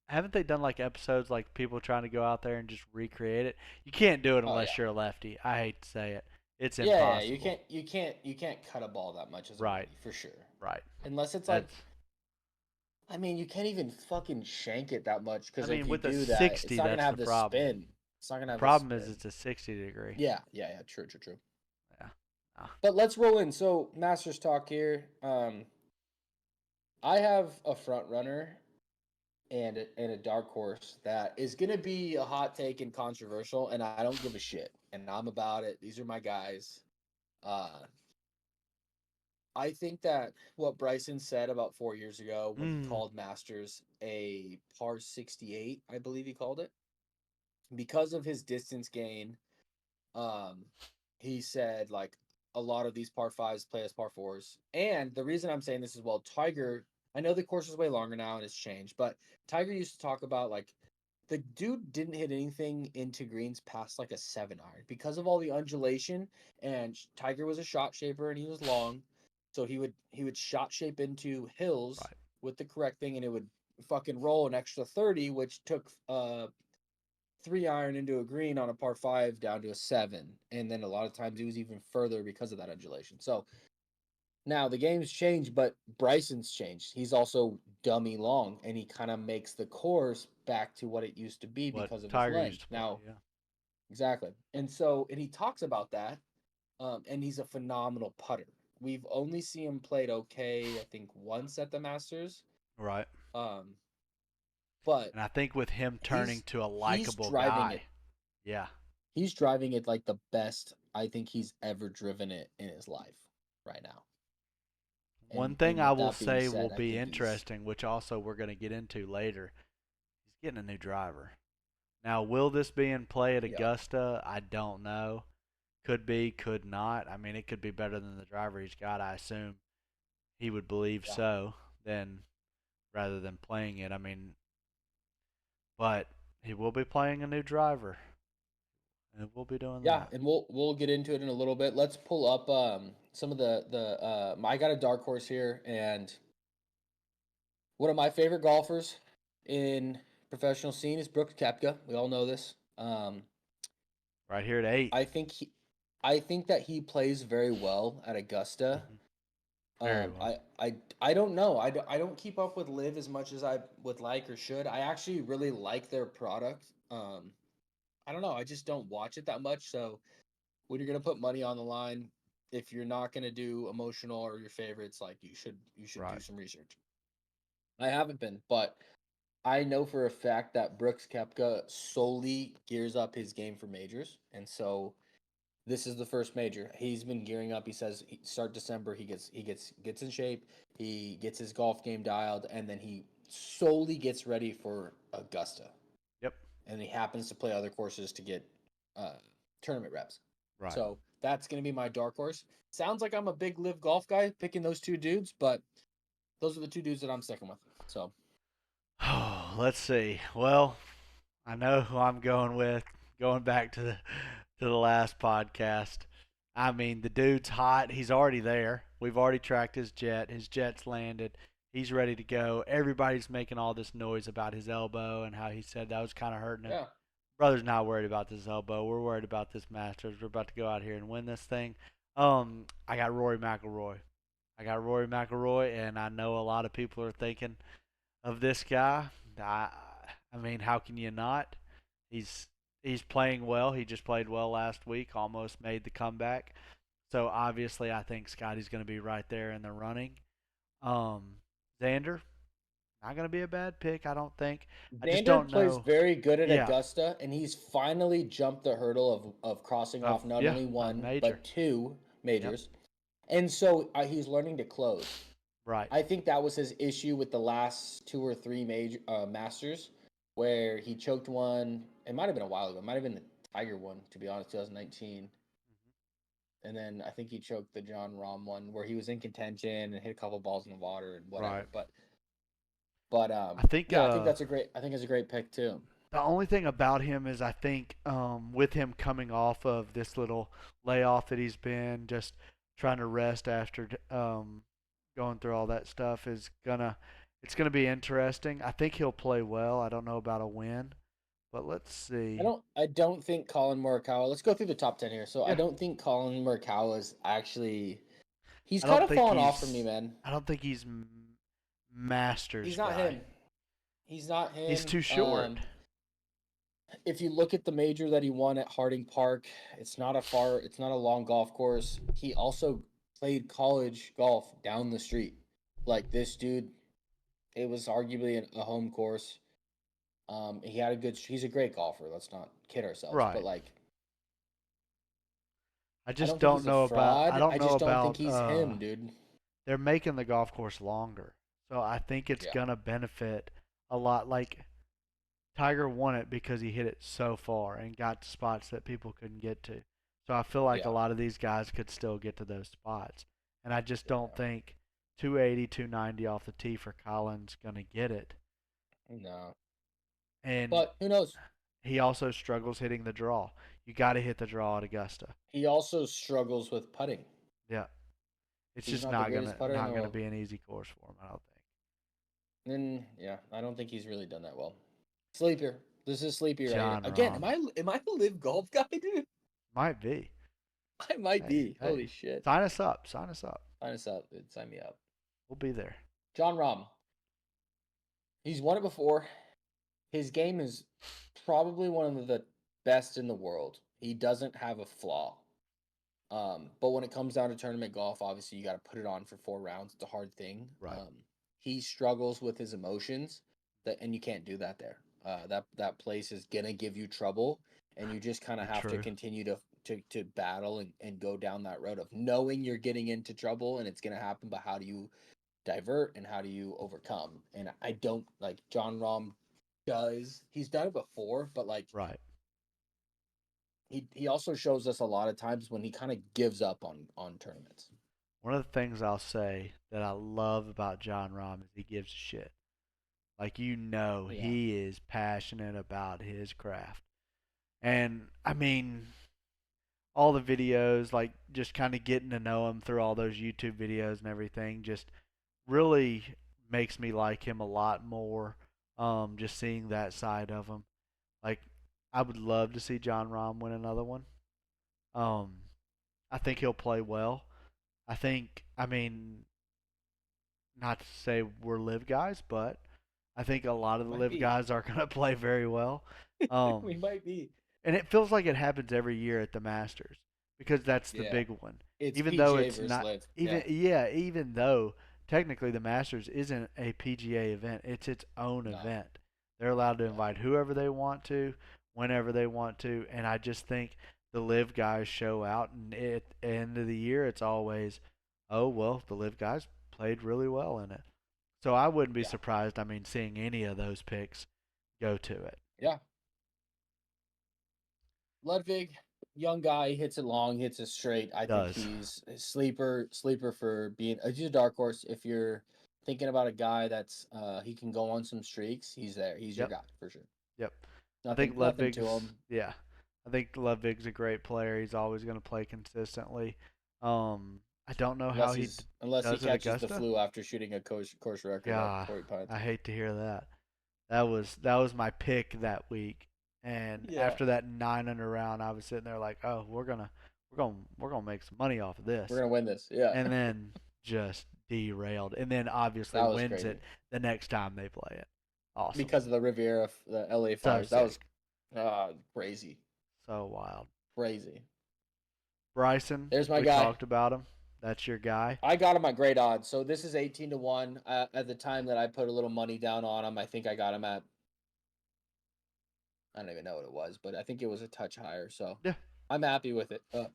haven't they done like episodes like people trying to go out there and just recreate it? You can't do it
Oh,
unless
yeah.
you're a lefty. I hate to say it. It's
Yeah,
impossible.
you can't cut a ball that much as a
Right.
righty, for sure.
Right.
Unless it's like,
That's,
I mean, you can't even fucking shank it that much because
I mean,
if you
with the
do that,
60,
it's not gonna
that's
have
the
the
problem.
spin. It's not gonna have
problem
the
is
spin.
it's a 60 degree.
Yeah, true.
Yeah.
But let's roll in. So Masters talk here. I have a front runner and a dark horse that is going to be a hot take and controversial, and I don't give a shit. And I'm about it. These are my guys. I think that what Bryson said about 4 years ago when he called Masters a par 68, I believe he called it, because of his distance gain. He said like a lot of these par fives play as par fours, and the reason I'm saying this is, well, Tiger. I know the course is way longer now and it's changed, but Tiger used to talk about like the dude didn't hit anything into greens past like a 7-iron because of all the undulation. And Tiger was a shot shaper and he was long, so he would shot shape into hills with the correct thing, and it would fucking roll an extra 30, which took 3-iron into a green on a par 5 down to a 7, and then a lot of times it was even further because of that undulation. So now the game's changed, but Bryson's changed. He's also dummy long, and he kind of makes the course back to what it used to be because of
Tiger
his length.
used to play,
Now,
yeah.
exactly. And he talks about that, and he's a phenomenal putter. We've only seen him played okay, I think, once at the Masters.
Right.
But
And I think with him turning to a likable guy, yeah,
he's driving it like the best I think he's ever driven it in his life right now.
One thing I will say will be interesting, which also we're going to get into later, he's getting a new driver. Now, will this be in play at Augusta? I don't know. Could be, could not. I mean, it could be better than the driver he's got. I assume he would believe so, rather than playing it. I mean, but he will be playing a new driver. And we'll be doing that.
Yeah, and we'll get into it in a little bit. Let's pull up some of the I got a dark horse here, and one of my favorite golfers in professional scene is Brooks Koepka. We all know this.
Right here at 8.
I think that he plays very well at Augusta.
Very well.
I don't know. I don't keep up with LIV as much as I would like or should. I actually really like their product. I don't know. I just don't watch it that much. So when you're gonna put money on the line, if you're not gonna do emotional or your favorites, like you should do some research. I haven't been, but I know for a fact that Brooks Koepka solely gears up his game for majors, and so this is the first major. He's been gearing up. He says start December. He gets in shape. He gets his golf game dialed, and then he solely gets ready for Augusta.
Yep.
And he happens to play other courses to get tournament reps.
Right.
So that's going to be my dark horse. Sounds like I'm a big LIV Golf guy picking those two dudes, but those are the two dudes that I'm sticking with. So,
let's see. Well, I know who I'm going with. Going back to the last podcast. I mean, the dude's hot. He's already there. We've already tracked his jet. His jet's landed. He's ready to go. Everybody's making all this noise about his elbow and how he said that was kind of hurting him.
yeah.
Brother's not worried about this elbow. We're worried about this Masters. We're about to go out here and win this thing. I got Rory McIlroy. And I know a lot of people are thinking of this guy. I mean, how can you not? He's playing well. He just played well last week, almost made the comeback. So obviously I think Scottie's going to be right there in the running. Xander, not going to be a bad pick, I don't think. I just don't know.
Xander plays very good at Augusta, and he's finally jumped the hurdle of crossing off not only one, but two majors. Yep. And so he's learning to close.
Right.
I think that was his issue with the last 2 or 3 major Masters, where he choked one. It might have been a while ago. It might have been the Tiger one, to be honest, 2019. And then I think he choked the John Rahm one where he was in contention and hit a couple balls in the water and whatever.
Right.
But I think that's a great pick too.
The only thing about him is I think with him coming off of this little layoff that he's been just trying to rest after going through all that stuff it's gonna be interesting. I think he'll play well. I don't know about a win. But let's see.
I don't think Colin Morikawa. Let's go through the top 10 here. So yeah. I don't think Colin Morikawa is actually. He's kind of fallen off for me, man.
I don't think he's Masters.
He's not
guy.
Him. He's not him.
He's too short.
if you look at the major that he won at Harding Park, it's not a long golf course. He also played college golf down the street. Like this dude, it was arguably a home course. He's a great golfer. Let's not kid ourselves. But
Right.
like,
I
I
just
don't think he's
don't
a
know about.
fraud.
I don't
I
know
just don't think
about.
he's him, dude.
They're making the golf course longer, so I think it's
Yeah.
gonna benefit a lot. Like Tiger won it because he hit it so far and got to spots that people couldn't get to. So I feel like
Yeah.
a lot of these guys could still get to those spots, and I just don't
Yeah.
think 280, 290 off the tee for Collins gonna get it.
No.
And
But who knows?
he also struggles hitting the draw. You got to hit the draw at Augusta.
He also struggles with putting.
Yeah, it's
He's
just
not the
not
greatest
gonna
putter in the
not gonna
world.
be an easy course for him. I don't think.
And yeah, I don't think he's really done that well. Sleeper. This is sleepy right
Jon
here. Again,
Rahm.
am I the live golf guy, dude?
Might be.
I might be.
Hey,
Holy shit.
Sign us up. Sign us up.
Sign us up, dude. Sign me up.
We'll be there.
Jon Rahm. He's won it before. His game is probably one of the best in the world. He doesn't have a flaw. But when it comes down to tournament golf, obviously you got to put it on for 4 rounds. It's a hard thing.
Right.
He struggles with his emotions, and you can't do that there. That place is gonna give you trouble, and you just kind of have to
True.
continue to battle and go down that road of knowing you're getting into trouble and it's gonna happen. But how do you divert and how do you overcome? And I don't like Jon Rahm does. He's done it before, but like
Right.
he also shows us a lot of times when he kind of gives up on tournaments.
One of the things I'll say that I love about Jon Rahm is he gives a shit. Like,
Yeah.
he is passionate about his craft. And, I mean, all the videos, like, just kind of getting to know him through all those YouTube videos and everything, just really makes me like him a lot more, just seeing that side of him. Like, I would love to see Jon Rahm win another one. I think he'll play well. I mean, not to say we're live guys, but I think a lot of the
Might
live
be.
guys are going to play very well.
We might be.
And it feels like it happens every year at the Masters because that's the
Yeah.
big one.
It's
Even
PGA
though it's
versus
not
Live.
even though technically the Masters isn't a PGA event, it's its own
No.
event. They're allowed to invite whoever they want to, whenever they want to, and I just think the live guys show out, and at the end of the year it's always, oh well, the live guys played really well in it. So I wouldn't be
Yeah.
surprised, seeing any of those picks go to it.
Yeah. Ludwig, young guy, hits it long, hits it straight. I
Does.
think he's a sleeper for being he's a dark horse. If you're thinking about a guy that's he can go on some streaks, he's there. He's your
Yep.
guy for sure.
Yep.
Nothing,
I think
nothing
Ludwig's
to him.
yeah. I think Ludwig's a great player. He's always going to play consistently. I don't know how
Unless he
does at
catches the
Augusta.
flu after shooting a course record
Yeah,
at Torrey Pines.
I hate to hear that. That was my pick that week. And
Yeah.
after that 9 under round, I was sitting there like, "Oh, we're gonna make some money off of this."
We're gonna win this. Yeah.
And then just derailed. And then obviously
That was
wins
crazy.
it the next time they play it. Awesome.
Because of the Riviera, the LA
So
fires. That was
sick.
crazy.
So wild.
Crazy.
Bryson,
There's my
we
guy.
talked about him. That's your guy.
I got him at great odds. So this is 18-1. At the time that I put a little money down on him, I think I got him at, I don't even know what it was, but I think it was a touch higher. So
Yeah.
I'm happy with it.
Of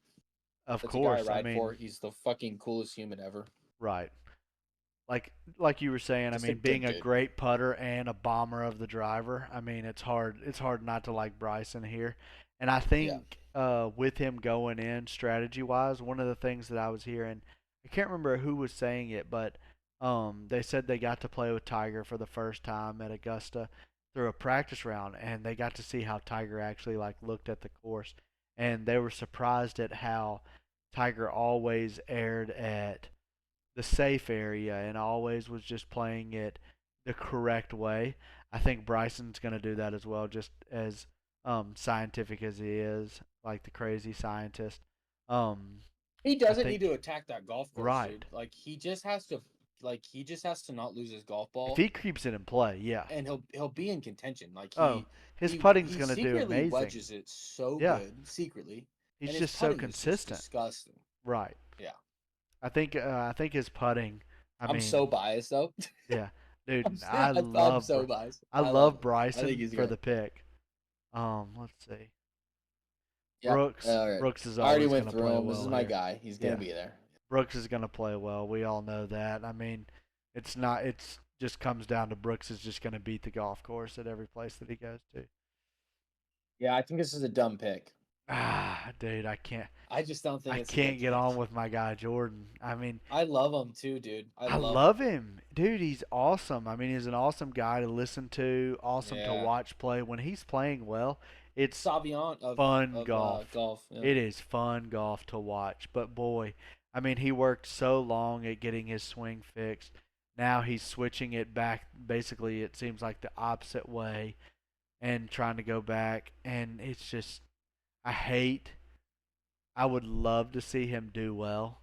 That's
course.
a guy I ride
mean,
for. He's the fucking coolest human ever.
right. Like you were saying,
Just a good
being a
dude.
great putter and a bomber of the driver, it's hard not to like Bryson here. And I think with him going in strategy wise, one of the things that I was hearing, I can't remember who was saying it, but they said they got to play with Tiger for the first time at Augusta through a practice round, and they got to see how Tiger actually looked at the course, and they were surprised at how Tiger always aired at the safe area and always was just playing it the correct way. I think Bryson's going to do that as well, just as scientific as he is, like the crazy scientist.
He doesn't
think-
need to attack that golf course,
Right.
dude. Like he just has to like he just has to not lose his golf
If
ball,
he keeps it in play, yeah.
and he'll be in contention. Like
Oh, his putting's
he
going to do
secretly
amazing.
wedges it so
Yeah.
good secretly,
He's
and his
just so
putting is just
consistent.
disgusting.
Right.
Yeah,
I think his putting.
I'm so biased though.
Yeah, dude.
I'm so biased.
I
love
love
him. I think
Bryson
he's
for
great.
the pick. Let's see.
Yeah.
Brooks.
All right.
Brooks is
I already
always
went
going to
through
play
him. This
well
is my
here.
guy. He's gonna
Yeah.
be there.
Brooks is going to play well. We all know that. I mean, it's not. It's just comes down to Brooks is just going to beat the golf course at every place that he goes to.
Yeah, I think this is a dumb pick.
Dude, I can't.
I just don't think
I
it's a
can't
good
get
pick.
on with my guy Jordan. I mean,
I love him too, dude.
I love him, dude. He's awesome. I mean, he's an awesome guy to listen to. Awesome to
Yeah.
watch play. When he's playing well, it's
Savion of
fun
of,
golf.
golf. Yeah.
It is fun golf to watch. But boy, I mean, he worked so long at getting his swing fixed. Now he's switching it back. Basically, it seems like the opposite way, and trying to go back. And it's just, I would love to see him do well.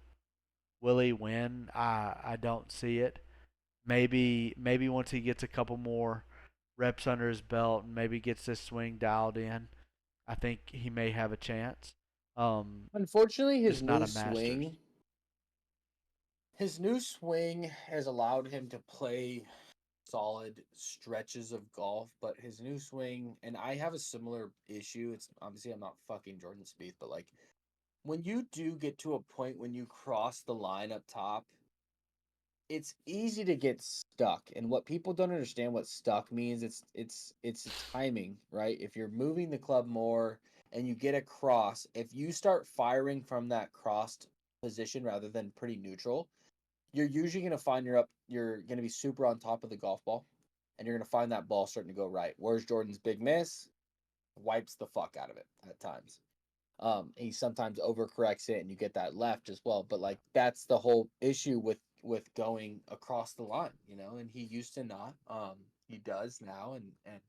Will he win? I don't see it. Maybe once he gets a couple more reps under his belt and maybe gets this swing dialed in, I think he may have a chance.
Unfortunately, his
Just not
new
a Masters.
his new swing has allowed him to play solid stretches of golf, but his new swing, and I have a similar issue. It's obviously I'm not fucking Jordan Spieth, but like when you do get to a point when you cross the line up top, it's easy to get stuck. And what people don't understand what stuck means, it's timing, right? If you're moving the club more and you get a cross, if you start firing from that crossed position rather than pretty neutral, you're usually going to find you're going to be super on top of the golf ball, and you're going to find that ball starting to go right. Where's Jordan's big miss? Wipes the fuck out of it at times. He sometimes overcorrects it and you get that left as well. But like that's the whole issue with going across the line, and he used to not. He does now, and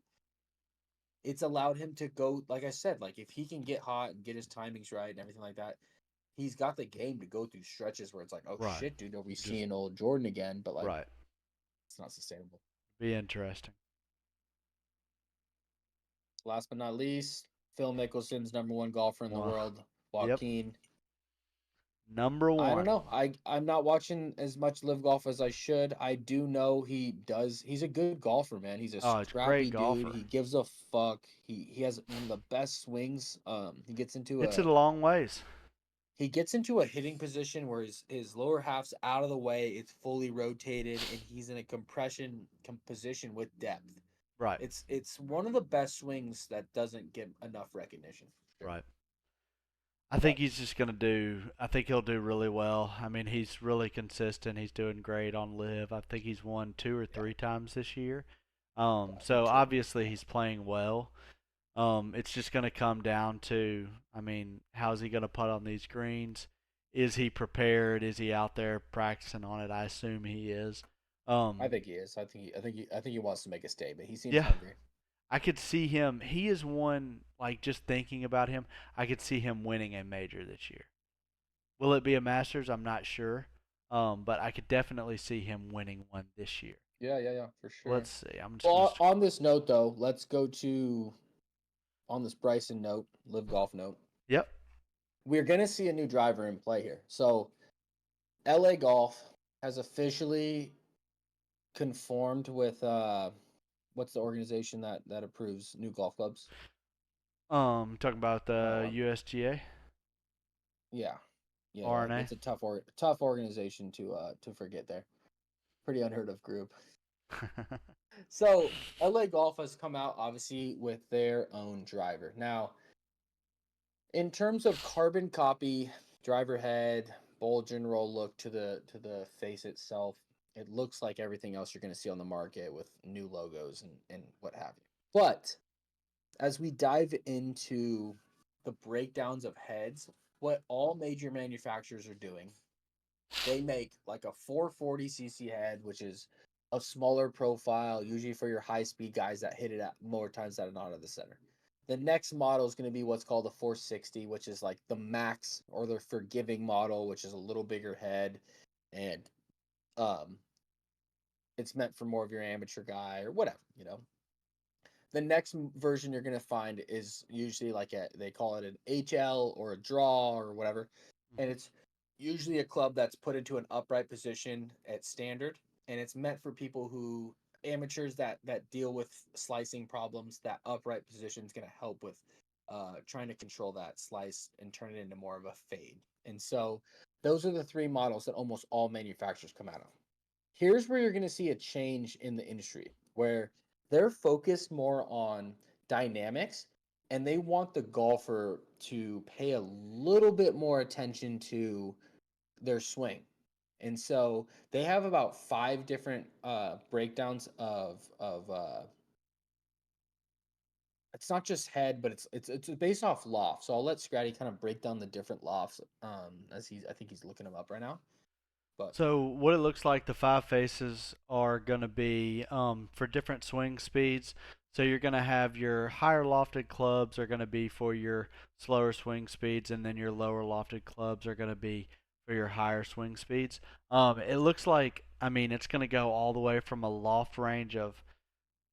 it's allowed him to go, like I said, like if he can get hot and get his timings right and everything like that, he's got the game to go through stretches where it's like, oh
Right.
shit, dude, are we seeing old Jordan again? But like
Right.
it's not sustainable.
Be interesting.
Last but not least, Phil Mickelson's #1 golfer in the
Wow.
world, Joaquin.
Number one.
I don't know. I'm not watching as much live golf as I should. I do know he does. He's a good golfer, man. He's a
Oh, he's a
scrappy
great
dude.
golfer.
He gives a fuck. He has one of the best swings. He gets into
It's it a long ways.
he gets into a hitting position where his lower half's out of the way. It's fully rotated, and he's in a compression position with depth.
Right.
It's one of the best swings that doesn't get enough recognition.
Right. I think he's just gonna do. I think he'll do really well. I mean, he's really consistent. He's doing great on live. I think he's won 2 or 3 times this year. So obviously he's playing well. It's just gonna come down to, I mean, how's he gonna putt on these greens? Is he prepared? Is he out there practicing on it? I assume he is.
I think he is. I think he wants to make a statement. He seems
Yeah.
hungry.
I could see him. He is one, like, just thinking about him, I could see him winning a major this year. Will it be a Masters? I'm not sure. But I could definitely see him winning one this year.
Yeah, for sure.
Let's see. I'm just
Well,
gonna
on this note, though, let's go to on this Bryson note, live golf note.
Yep.
We're gonna see a new driver in play here. So, LA Golf has officially conformed with what's the organization that approves new golf clubs?
Talking about the USGA.
Yeah.
RNA.
It's a tough organization to forget there. Pretty unheard of group. So LA Golf has come out obviously with their own driver. Now, in terms of carbon copy, driver head, bulge and roll look to the face itself, it looks like everything else you're going to see on the market with new logos and what have you. But as we dive into the breakdowns of heads, what all major manufacturers are doing, they make like a 440cc head, which is a smaller profile, usually for your high-speed guys that hit it at more times than not out of the center. The next model is going to be what's called a 460, which is like the max or the forgiving model, which is a little bigger head. And it's meant for more of your amateur guy or whatever, you know. The next version you're going to find is usually like they call it an HL or a draw or whatever. And it's usually a club that's put into an upright position at standard. And it's meant for people who, amateurs that deal with slicing problems. That upright position is going to help with trying to control that slice and turn it into more of a fade. And so those are the three models that almost all manufacturers come out of. Here's where you're going to see a change in the industry, where they're focused more on dynamics and they want the golfer to pay a little bit more attention to their swing. And so they have about 5 different breakdowns of it's not just head, but it's based off loft. So I'll let Scratty kind of break down the different lofts as I think he's looking them up right now. But
So what it looks like, the 5 faces are going to be for different swing speeds. So you're going to have your higher lofted clubs are going to be for your slower swing speeds, and then your lower lofted clubs are going to be for your higher swing speeds. It looks like, I mean, it's going to go all the way from a loft range of,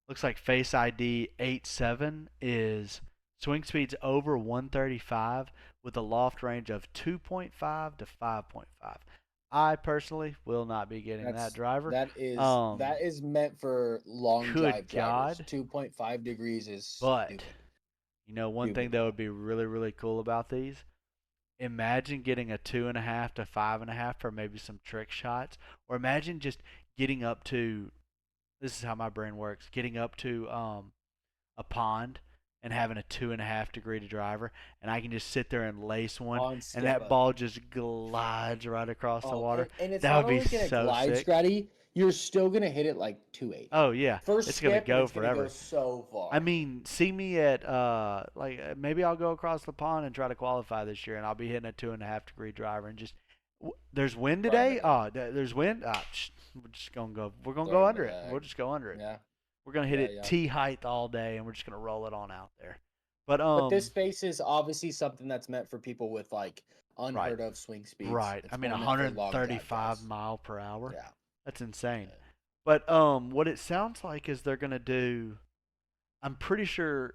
looks like Face ID 8.7 is swing speeds over 135 with a loft range of 2.5 to 5.5. I personally will not be getting that driver.
That is meant for long drive drivers. 2.5 degrees is
but
stupid.
You know, one thing that would be really, really cool about these, imagine getting a 2.5 to 5.5 for maybe some trick shots, or imagine just getting up to, this is how my brain works, getting up to a pond and having a 2.5 degree to driver, and I can just sit there and lace one, and that ball just glides right across the water.
And it's
that
not
would
only
be
gonna
so
glide,
sick.
Scratty, you're still gonna hit it like 280.
Oh yeah,
First
it's
skip,
gonna go
it's
forever.
Gonna go so far.
I mean, see me at maybe I'll go across the pond and try to qualify this year, and I'll be hitting a 2.5 degree driver, and just there's wind today. There's wind. We're just gonna go. We're gonna go under it. We'll just go under it.
Yeah.
We're gonna hit it T height all day, and we're just gonna roll it on out there. But
this face is obviously something that's meant for people with like unheard of swing speeds.
Right.
It's
I mean,
more meant for long drive
135
guys.
mile per hour.
Yeah.
That's insane. But what it sounds like is they're gonna do. I'm pretty sure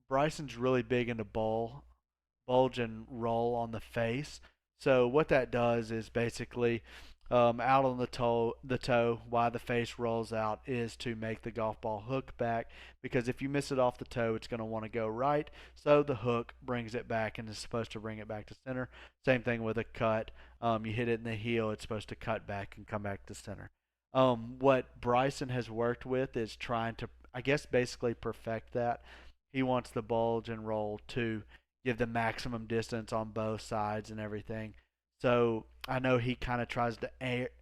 Bryson's really big into bulge and roll on the face. So what that does is basically out on the toe, why the face rolls out is to make the golf ball hook back, because if you miss it off the toe, it's going to want to go right. So the hook brings it back and is supposed to bring it back to center. Same thing with a cut. You hit it in the heel, it's supposed to cut back and come back to center. What Bryson has worked with is trying to, I guess, basically perfect that. He wants the bulge and roll to give the maximum distance on both sides and everything. So I know he kind of tries to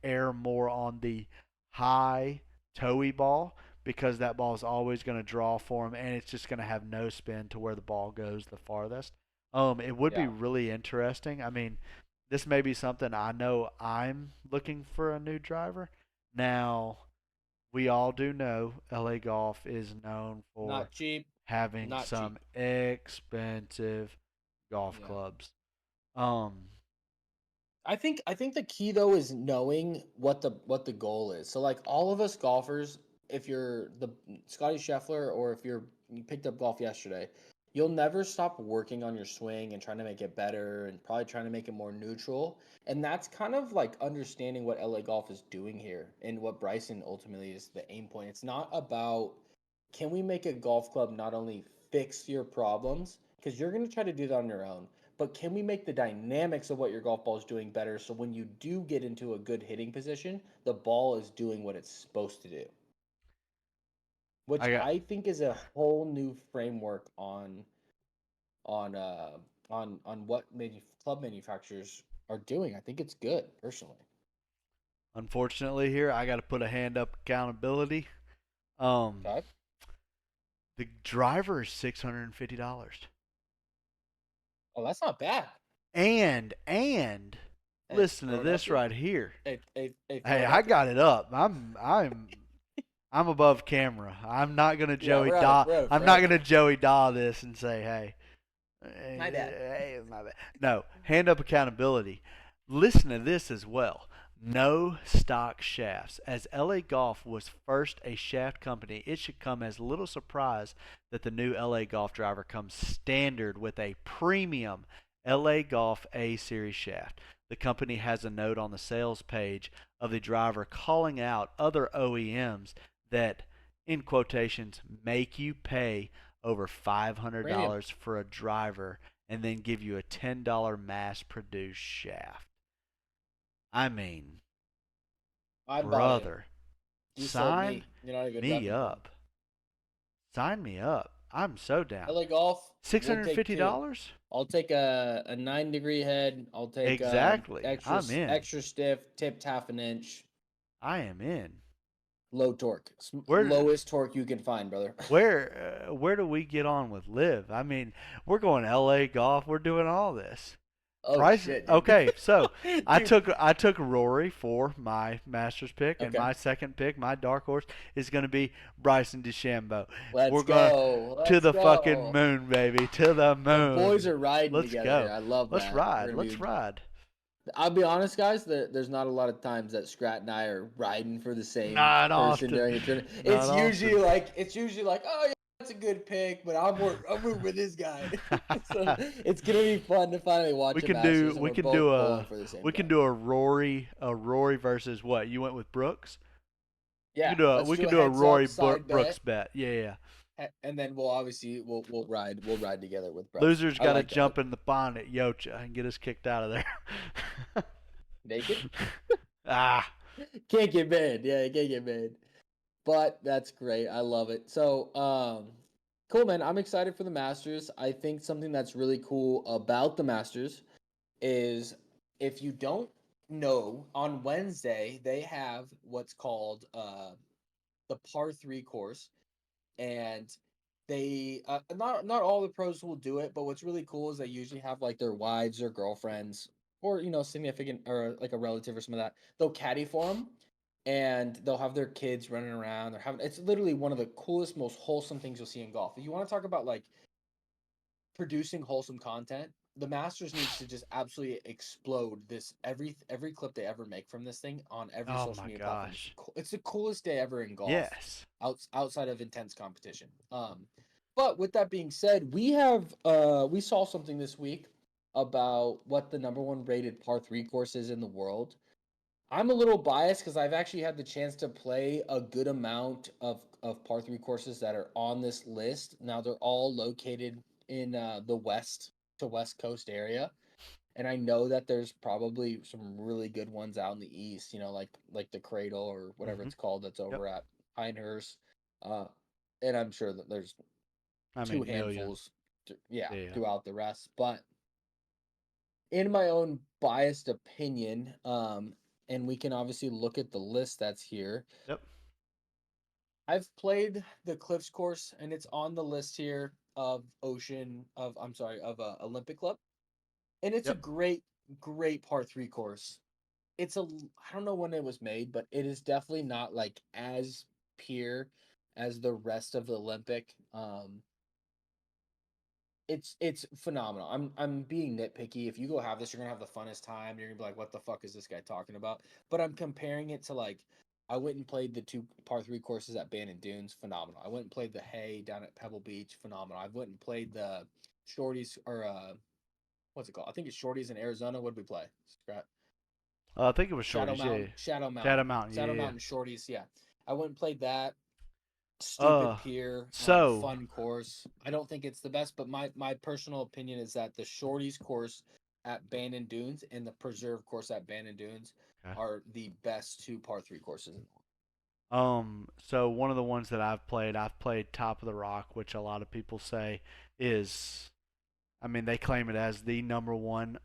err more on the high toey ball, because that ball is always going to draw for him, and it's just going to have no spin to where the ball goes the farthest. It would be really interesting. I mean, this may be something, I know I'm looking for a new driver. Now, we all do know LA Golf is known for
not cheap,
having some expensive golf clubs.
I think the key though is knowing what the goal is. So like all of us golfers, if you're the Scottie Sheffler or if you picked up golf yesterday, you'll never stop working on your swing and trying to make it better and probably trying to make it more neutral. And that's kind of like understanding what LA Golf is doing here and what Bryson ultimately is the aim point. It's not about, can we make a golf club not only fix your problems, because you're going to try to do that on your own, but can we make the dynamics of what your golf ball is doing better, so when you do get into a good hitting position, the ball is doing what it's supposed to do? Which I think is a whole new framework on what club manufacturers are doing. I think it's good, personally.
Unfortunately, here I got to put a hand up accountability.
Okay.
The driver is $650.
Oh, that's not bad.
And listen to this right here.
Hey,
I got it up. I'm above camera. I'm not gonna Joey Daw. I'm not gonna Joey Daw this and say, hey,
my bad.
Hey, my bad. No, hand up accountability. Listen to this as well. No stock shafts. As LA Golf was first a shaft company, it should come as little surprise that the new LA Golf driver comes standard with a premium LA Golf A Series shaft. The company has a note on the sales page of the driver calling out other OEMs that, in quotations, make you pay over
Premium.
$500 for a driver and then give you a $10 mass-produced shaft. I mean,
I'm buying it.
brother,
You sold
sign
me. You're not even
me
repping
up. Sign me up. I'm so down.
LA Golf.
$650?
I'll take a 9-degree head. I'll take
Exactly.
extra
I'm in.
extra stiff, tipped half an inch,
I am in.
low torque,
Where-
lowest torque you can find, brother.
Where do we get on with LIV? I mean, we're going LA Golf. We're doing all this.
Oh
Price,
shit! Dude.
okay, so I
Dude.
took Rory for my Masters pick, and
Okay.
my second pick, my dark horse, is going to be Bryson DeChambeau.
Let's
We're
go.
going to the
Let's
fucking
go.
moon, baby, to the
The
moon.
boys are riding
Let's
together.
go.
Here. I love that.
Let's
We're
ride.
gonna
Let's
be-
ride.
I'll be honest, guys. There's not a lot of times that Scrat and I are riding for the same
Not
person
often.
during a tournament.
Not
It's usually like, oh yeah, that's a good pick, but I'm rooting for this guy. So it's gonna be fun to finally watch.
We
a
can
Masters,
do
and
we
we're
can
both
do
pulling
a
for the same
we can
guy.
do a Rory versus what? You went with Brooks?
Yeah,
We can do a Rory
heads up, side
Brooks bet. Yeah.
and then we'll ride together with Bryce.
Loser's
I
got to
like that.
jump in the pond at Yocha and get us kicked out of there.
Naked.
Ah,
Can't get banned. Yeah, can't get banned. But that's great. I love it. So, cool, man. I'm excited for the Masters. I think something that's really cool about the Masters is if you don't know, on Wednesday they have what's called the par 3 course, and they not all the pros will do it, but what's really cool is they usually have like their wives or girlfriends or significant or like a relative or some of that. They'll caddy for them, and they'll have their kids running around. They're having it's literally one of the coolest, most wholesome things you'll see in golf. If you want to talk about like producing wholesome content, the Masters needs to just absolutely explode this every clip they ever make from this thing on every
Oh
social
my
media platform.
gosh.
It's the coolest day ever in golf.
yes.
Outside of intense competition. But with that being said, we saw something this week about what the number one rated par 3 course is in the world. I'm a little biased because I've actually had the chance to play a good amount of par 3 courses that are on this list. Now they're all located in the west to west coast area, and I know that there's probably some really good ones out in the east. Like the Cradle or whatever it's called that's over at Pinehurst, and I'm sure that there's
I
two
mean, million.
handfuls,
Yeah.
throughout the rest. But in my own biased opinion, and we can obviously look at the list that's here.
Yep.
I've played the Cliffs course, and it's on the list here of Olympic Club, and it's a
Yep.
great par 3 course. I don't know when it was made, but it is definitely not like as pure as the rest of the Olympic. It's phenomenal. I'm being nitpicky. If you go have this, you're gonna have the funnest time. You're gonna be like, what the fuck is this guy talking about? But I'm comparing it to like I went and played the 2 par 3 courses at Bandon Dunes, phenomenal. I went and played the Hay down at Pebble Beach, phenomenal. I went and played the Shorties or what's it called? I think it's Shorties in Arizona. What did we play? Scrap.
I think it was
Shadow
Shorties.
Mountain.
Yeah.
Shadow Mountain.
Shadow Mountain.
Shadow
Yeah.
Mountain Shorties. Yeah, I went and played that. Stupid pier,
so-
fun course. I don't think it's the best, but my personal opinion is that the Shorties course at Bandon Dunes and the Preserve course at Bandon Dunes
Okay.
are the best 2 par 3 courses in the world.
So one of the ones that I've played Top of the Rock, which a lot of people say is, I mean, they claim it as the number one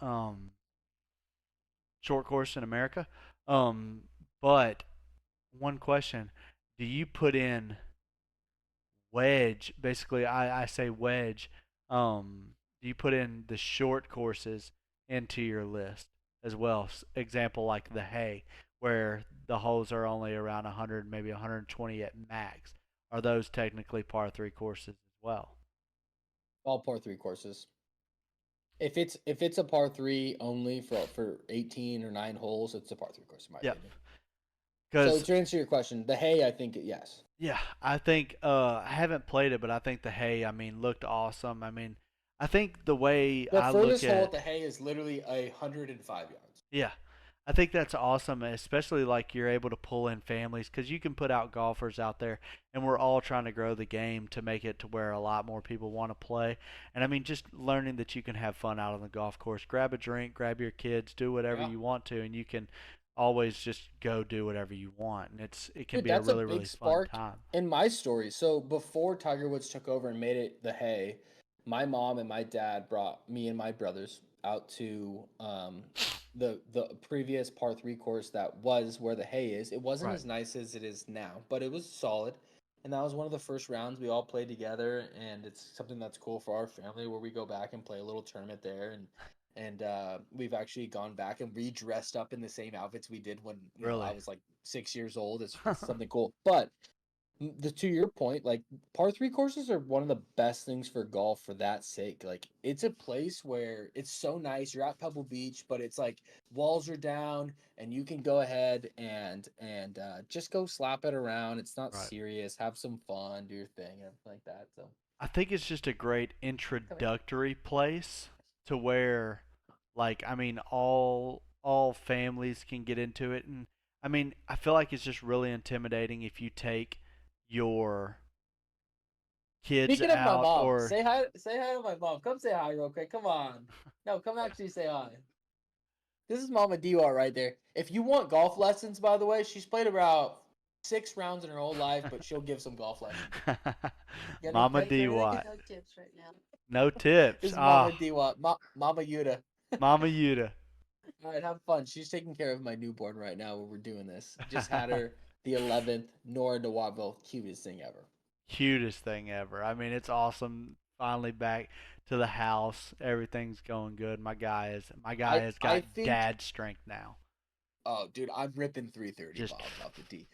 short course in America. But one question: do you put in wedge? Basically, I say wedge. Do you put in the short courses into your list as well? Example like the Hay, where the holes are only around 100, maybe 120 at max. Are those technically par 3 courses as well?
All par 3 courses. If it's a par 3 only for 18 or 9 holes, it's a par 3 course in my
Yep.
opinion. So
Because
to answer your question, the hay, I think yes.
yeah, I think I haven't played it, but I think the hay, I mean, looked awesome. I mean, I think the way
The
I look
furthest hole at
at
the hay is literally 105 yards.
yeah, I think that's awesome, especially like you're able to pull in families because you can put out golfers out there, and we're all trying to grow the game to make it to where a lot more people want to play. And I mean, just learning that you can have fun out on the golf course, grab a drink, grab your kids, do whatever
Yeah.
you want to, and you can always just go do whatever you want, and it can
Dude,
be a
that's a
really
big
really fun
spark
time.
in my story. So before Tiger Woods took over and made it the hay, my mom and my dad brought me and my brothers out to the previous par 3 course that was where the hay is. It wasn't
Right.
as nice as it is now, but it was solid. And that was one of the first rounds we all played together, and it's something that's cool for our family where we go back and play a little tournament there, and we've actually gone back and redressed up in the same outfits we did when I
Really?
was like 6 years old. It's something cool. But to your point, like par 3 courses are one of the best things for golf for that sake. Like it's a place where it's so nice. You're at Pebble Beach, but it's like walls are down and you can go ahead and just go slap it around. It's not
Right.
serious. Have some fun, do your thing, and everything like that. So
I think it's just a great introductory place to where, like, I mean, all families can get into it, and I mean, I feel like it's just really intimidating if you take your kids
speaking of my
out
mom,
or
say hi to my mom. Come say hi real quick. Come on. No, come actually say hi. This is Mama Diwa right there. If you want golf lessons, by the way, she's played about 6 rounds in her whole life, but she'll give some golf lessons. Get
Mama
ready for
D
it?
Watt.
No tips right now.
No
This
tips.
is
Ah,
Mama Diwa, Mama Yuda.
Mama Yuda.
All right, have fun. She's taking care of my newborn right now while we're doing this. Just had her the 11th, Nora Nawabville, cutest thing ever.
Cutest thing ever. I mean, it's awesome. Finally back to the house. Everything's going good. My guy has
I
got
think.
dad strength now.
Oh, dude, I'm ripping 330
Just-
bombs off the tee.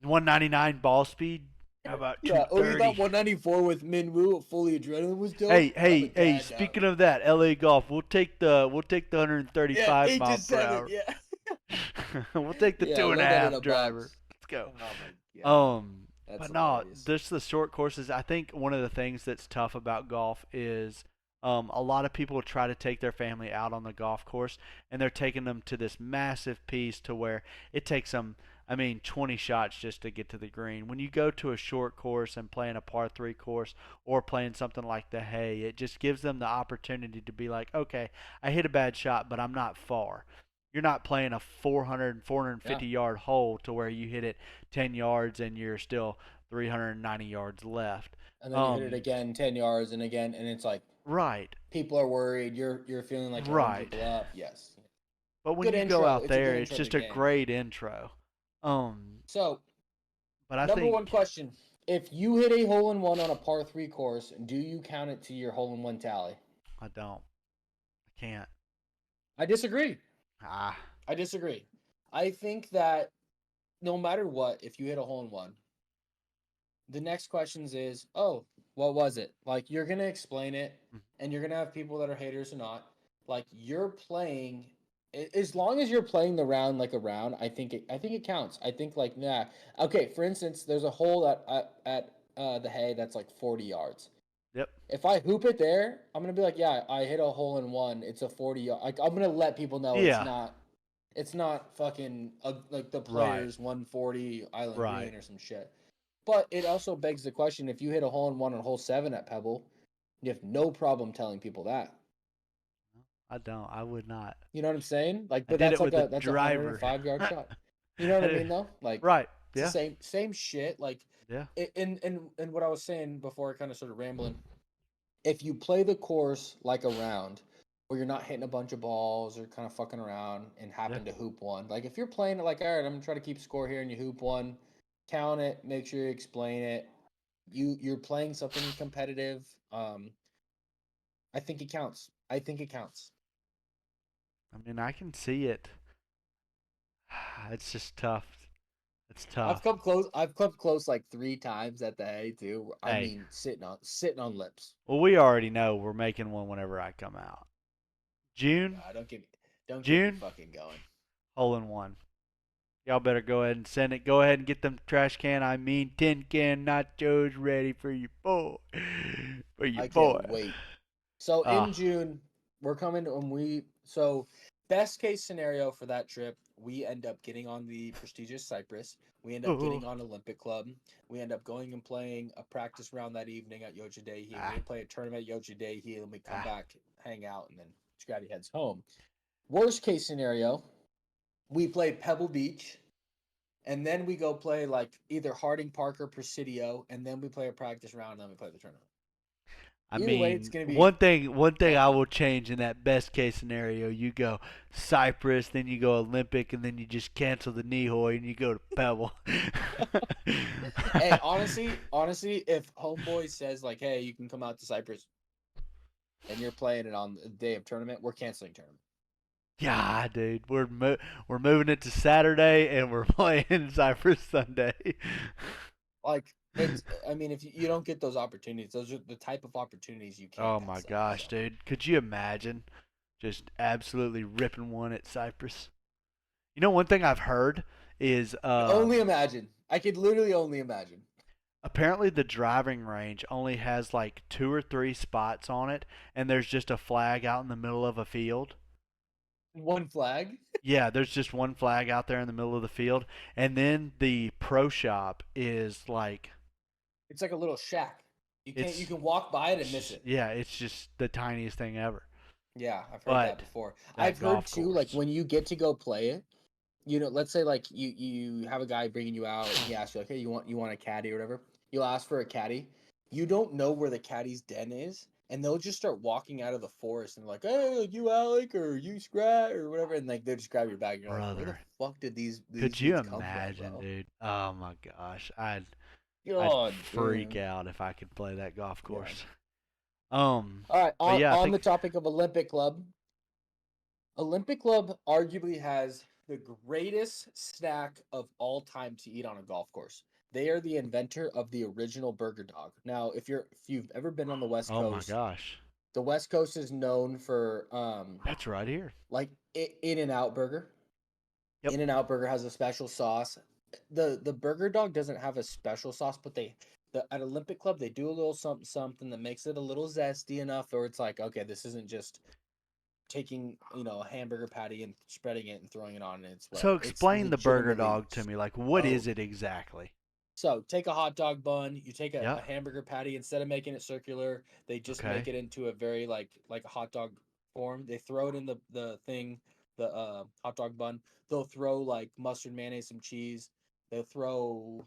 199 ball speed. How about
Yeah. Oh, you got
230?
194 with Minwoo. Fully adrenaline was dope.
Hey,
I'm a
hey, hey!
dad
Speaking
now.
of that, LA Golf, we'll take the 135
8
mile
to
per
7.
hour.
Yeah.
We'll take the
Yeah,
two and a
load that in
half
a
driver.
box.
Let's go.
Oh my god. That's
But no,
hilarious.
just the short courses. I think one of the things that's tough about golf is a lot of people try to take their family out on the golf course, and they're taking them to this massive piece to where it takes them, I mean, 20 shots just to get to the green. When you go to a short course and playing a par 3 course or playing something like the hay, it just gives them the opportunity to be like, okay, I hit a bad shot, but I'm not far. You're not playing a 400, 450 yard hole to where you hit it 10 yards and you're still 390 yards left.
And then you hit it again 10 yards and again, and it's like
Right.
people are worried. You're feeling like you're holding people up. Yes.
But when
Good
you go
intro.
out
It's a good
there, it's
intro to
just
the
a
game.
great intro.
So
But I
number
think
one question: if you hit a hole in one on a par 3 course, do you count it to your hole in one tally?
I don't. I can't.
I disagree.
Ah.
I disagree. I think that no matter what, if you hit a hole in one, the next questions is, oh, what was it? Like you're gonna explain it, and you're gonna have people that are haters or not. Like you're playing, as long as you're playing the round like a round, I think it counts. I think like nah. Okay, for instance, there's a hole at the hay that's like 40 yards.
Yep.
If I hoop it there, I'm gonna be like, yeah, I hit a hole in one. It's a 40 yard. Like I'm gonna let people know
Yeah.
it's not fucking like the
Right.
players 140 Island
Right.
Green or some shit. But it also begs the question: if you hit a hole in one on hole 7 at Pebble, you have no problem telling people that.
I don't. I would not.
You know what I'm saying? Like,
I
but
did
that's
it
like
with
that's a
the driver.
105-yard shot. You know what I mean, though? Like,
Right.
it's
Yeah.
the same shit. Like,
Yeah.
and what I was saying before I kind of started rambling, if you play the course like a round, where you're not hitting a bunch of balls or kind of fucking around and happen to hoop one, like if you're playing it like, all right, I'm gonna try to keep score here, and you hoop one, count it, make sure you explain it. You're playing something competitive. I think it counts. I think it counts.
I mean, I can see it. It's just tough. It's tough.
I've come close like 3 times at the hay too. I
Hey.
mean, sitting on lips.
Well, we already know we're making one whenever I come out. June.
Don't get me
June?
fucking going.
Hole in one. Y'all better go ahead and send it. Go ahead and get them trash can, tin can nachos ready for your boy. For your
I
boy.
can't wait. So
Ah.
in June, we're coming so best case scenario for that trip, we end up getting on the prestigious Cypress. We end up getting on Olympic Club. We end up going and playing a practice round that evening at Yojidehi. We play a tournament at Yojidehi, and we come back, hang out, and then Scotty heads home. Worst case scenario, we play Pebble Beach, and then we go play like either Harding Park or Presidio, and then we play a practice round, and then we play the tournament.
I
Either way, it's
mean,
gonna be
one thing I will change in that best case scenario, you go Cypress, then you go Olympic, and then you just cancel the Nihoy and you go to Pebble.
Hey, honestly, if Homeboy says like, "Hey, you can come out to Cyprus," and you're playing it on the day of tournament, we're canceling tournament.
Yeah, dude, we're moving it to Saturday, and we're playing Cypress Sunday.
Like, I mean, if you don't get those opportunities, those are the type of opportunities you can't.
Oh my gosh, dude, could you imagine just absolutely ripping one at Cypress? You know, one thing I've heard is
only imagine. I could literally only imagine.
apparently the driving range only has like 2 or 3 spots on it, and there's just a flag out in the middle of a field.
One flag.
Yeah, there's just one flag out there in the middle of the field, and then the pro shop is like
It's like a little shack. You
it's
can walk by it and miss it.
yeah, it's just the tiniest thing ever.
Yeah, I've heard
But
that before.
that
I've heard
golf
too, like
course.
when you get to go play it, let's say like you have a guy bringing you out and he asks you like, hey, you want a caddy or whatever. You'll ask for a caddy. You don't know where the caddy's den is, and they'll just start walking out of the forest and like, hey, you Alec or you Scrat or whatever, and like they just grab your bag and you're like, where the
Brother,
fuck did these
could you
dudes come from,
imagine,
bro?
dude? Oh my gosh, I'd
God
freak
damn.
out if I could play that golf
Yeah.
course.
All right,
But yeah, I
on
think
the topic of Olympic Club, Olympic Club arguably has the greatest snack of all time to eat on a golf course. They are the inventor of the original burger dog. Now, if you've ever been on the West
oh my
Coast,
gosh,
the West Coast is known for
that's right here.
like In-N-Out Burger.
Yep.
In-N-Out Burger has a special sauce. The burger dog doesn't have a special sauce, but at Olympic Club they do a little something that makes it a little zesty enough, or it's like, okay, this isn't just taking a hamburger patty and spreading it and throwing it on, and it's
So
whatever. It's
explain the burger
legitimately
dog to me. Like, what is
oh.
it exactly?
So take a hot dog bun, you take a
Yep.
hamburger patty, instead of making it circular, they just make it into a very like a hot dog form. They throw it in the thing, the hot dog bun. They'll throw like mustard, mayonnaise, some cheese. They'll throw.